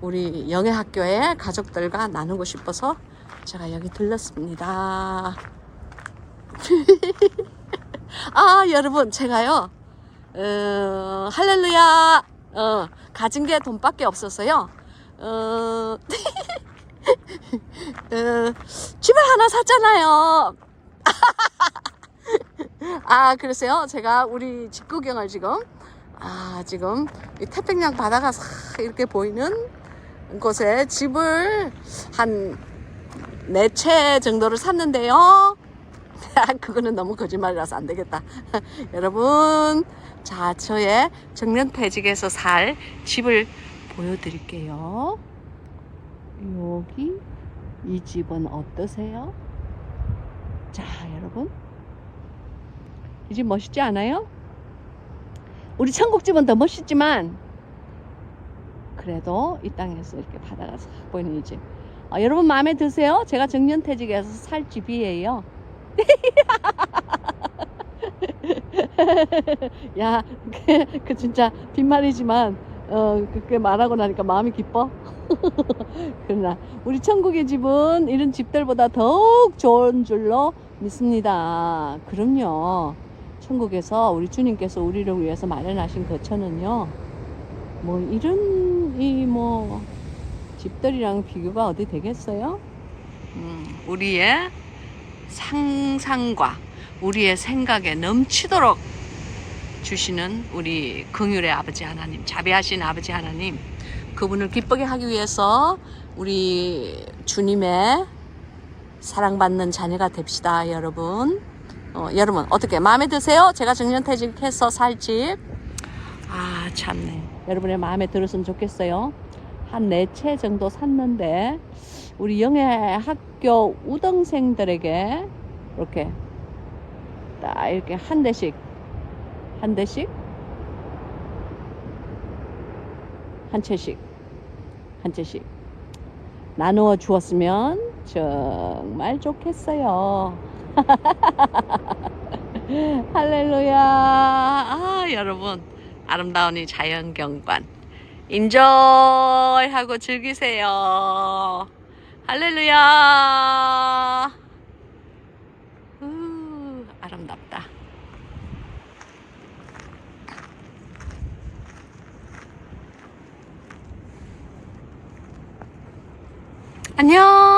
우리 영예학교의 가족들과 나누고 싶어서 제가 여기 들렀습니다. 아 여러분 제가요 할렐루야 가진 게 돈밖에 없어서요 집을 하나 샀잖아요. 아 그래서요 제가 우리 집 구경을 지금 지금 이 태평양 바다가 싹 이렇게 보이는 곳에 집을 한 4채 정도를 샀는데요. 그거는 너무 거짓말이라서 안 되겠다. 여러분, 자, 저의 정년퇴직에서 살 집을 보여드릴게요. 여기 이 집은 어떠세요? 자, 여러분, 이 집 멋있지 않아요? 우리 천국집은 더 멋있지만 그래도 이 땅에서 이렇게 바다가 싹 보이는 이 집. 여러분 마음에 드세요? 제가 정년퇴직해서 살 집이에요. 야, 그 진짜 빈말이지만 그렇게 말하고 나니까 마음이 기뻐. 그러나 우리 천국의 집은 이런 집들보다 더욱 좋은 줄로 믿습니다. 그럼요. 천국에서 우리 주님께서 우리를 위해서 마련하신 거처는요. 뭐 이런 뭐 집들이랑 비교가 어디 되겠어요? 우리의 상상과 우리의 생각에 넘치도록 주시는 우리 긍휼의 아버지 하나님, 자비하신 아버지 하나님, 그분을 기쁘게 하기 위해서 우리 주님의 사랑받는 자녀가 됩시다. 여러분 여러분 어떻게 마음에 드세요? 제가 정년퇴직해서 살 집 참네 여러분의 마음에 들었으면 좋겠어요. 한 4채 정도 샀는데 우리 영예학교 우등생들에게 이렇게 딱 이렇게 한 대씩 한 채씩 나누어 주었으면 정말 좋겠어요. 할렐루야. 여러분 아름다운 이 자연경관 인조하고 즐기세요. 할렐루야. 아름답다. 안녕.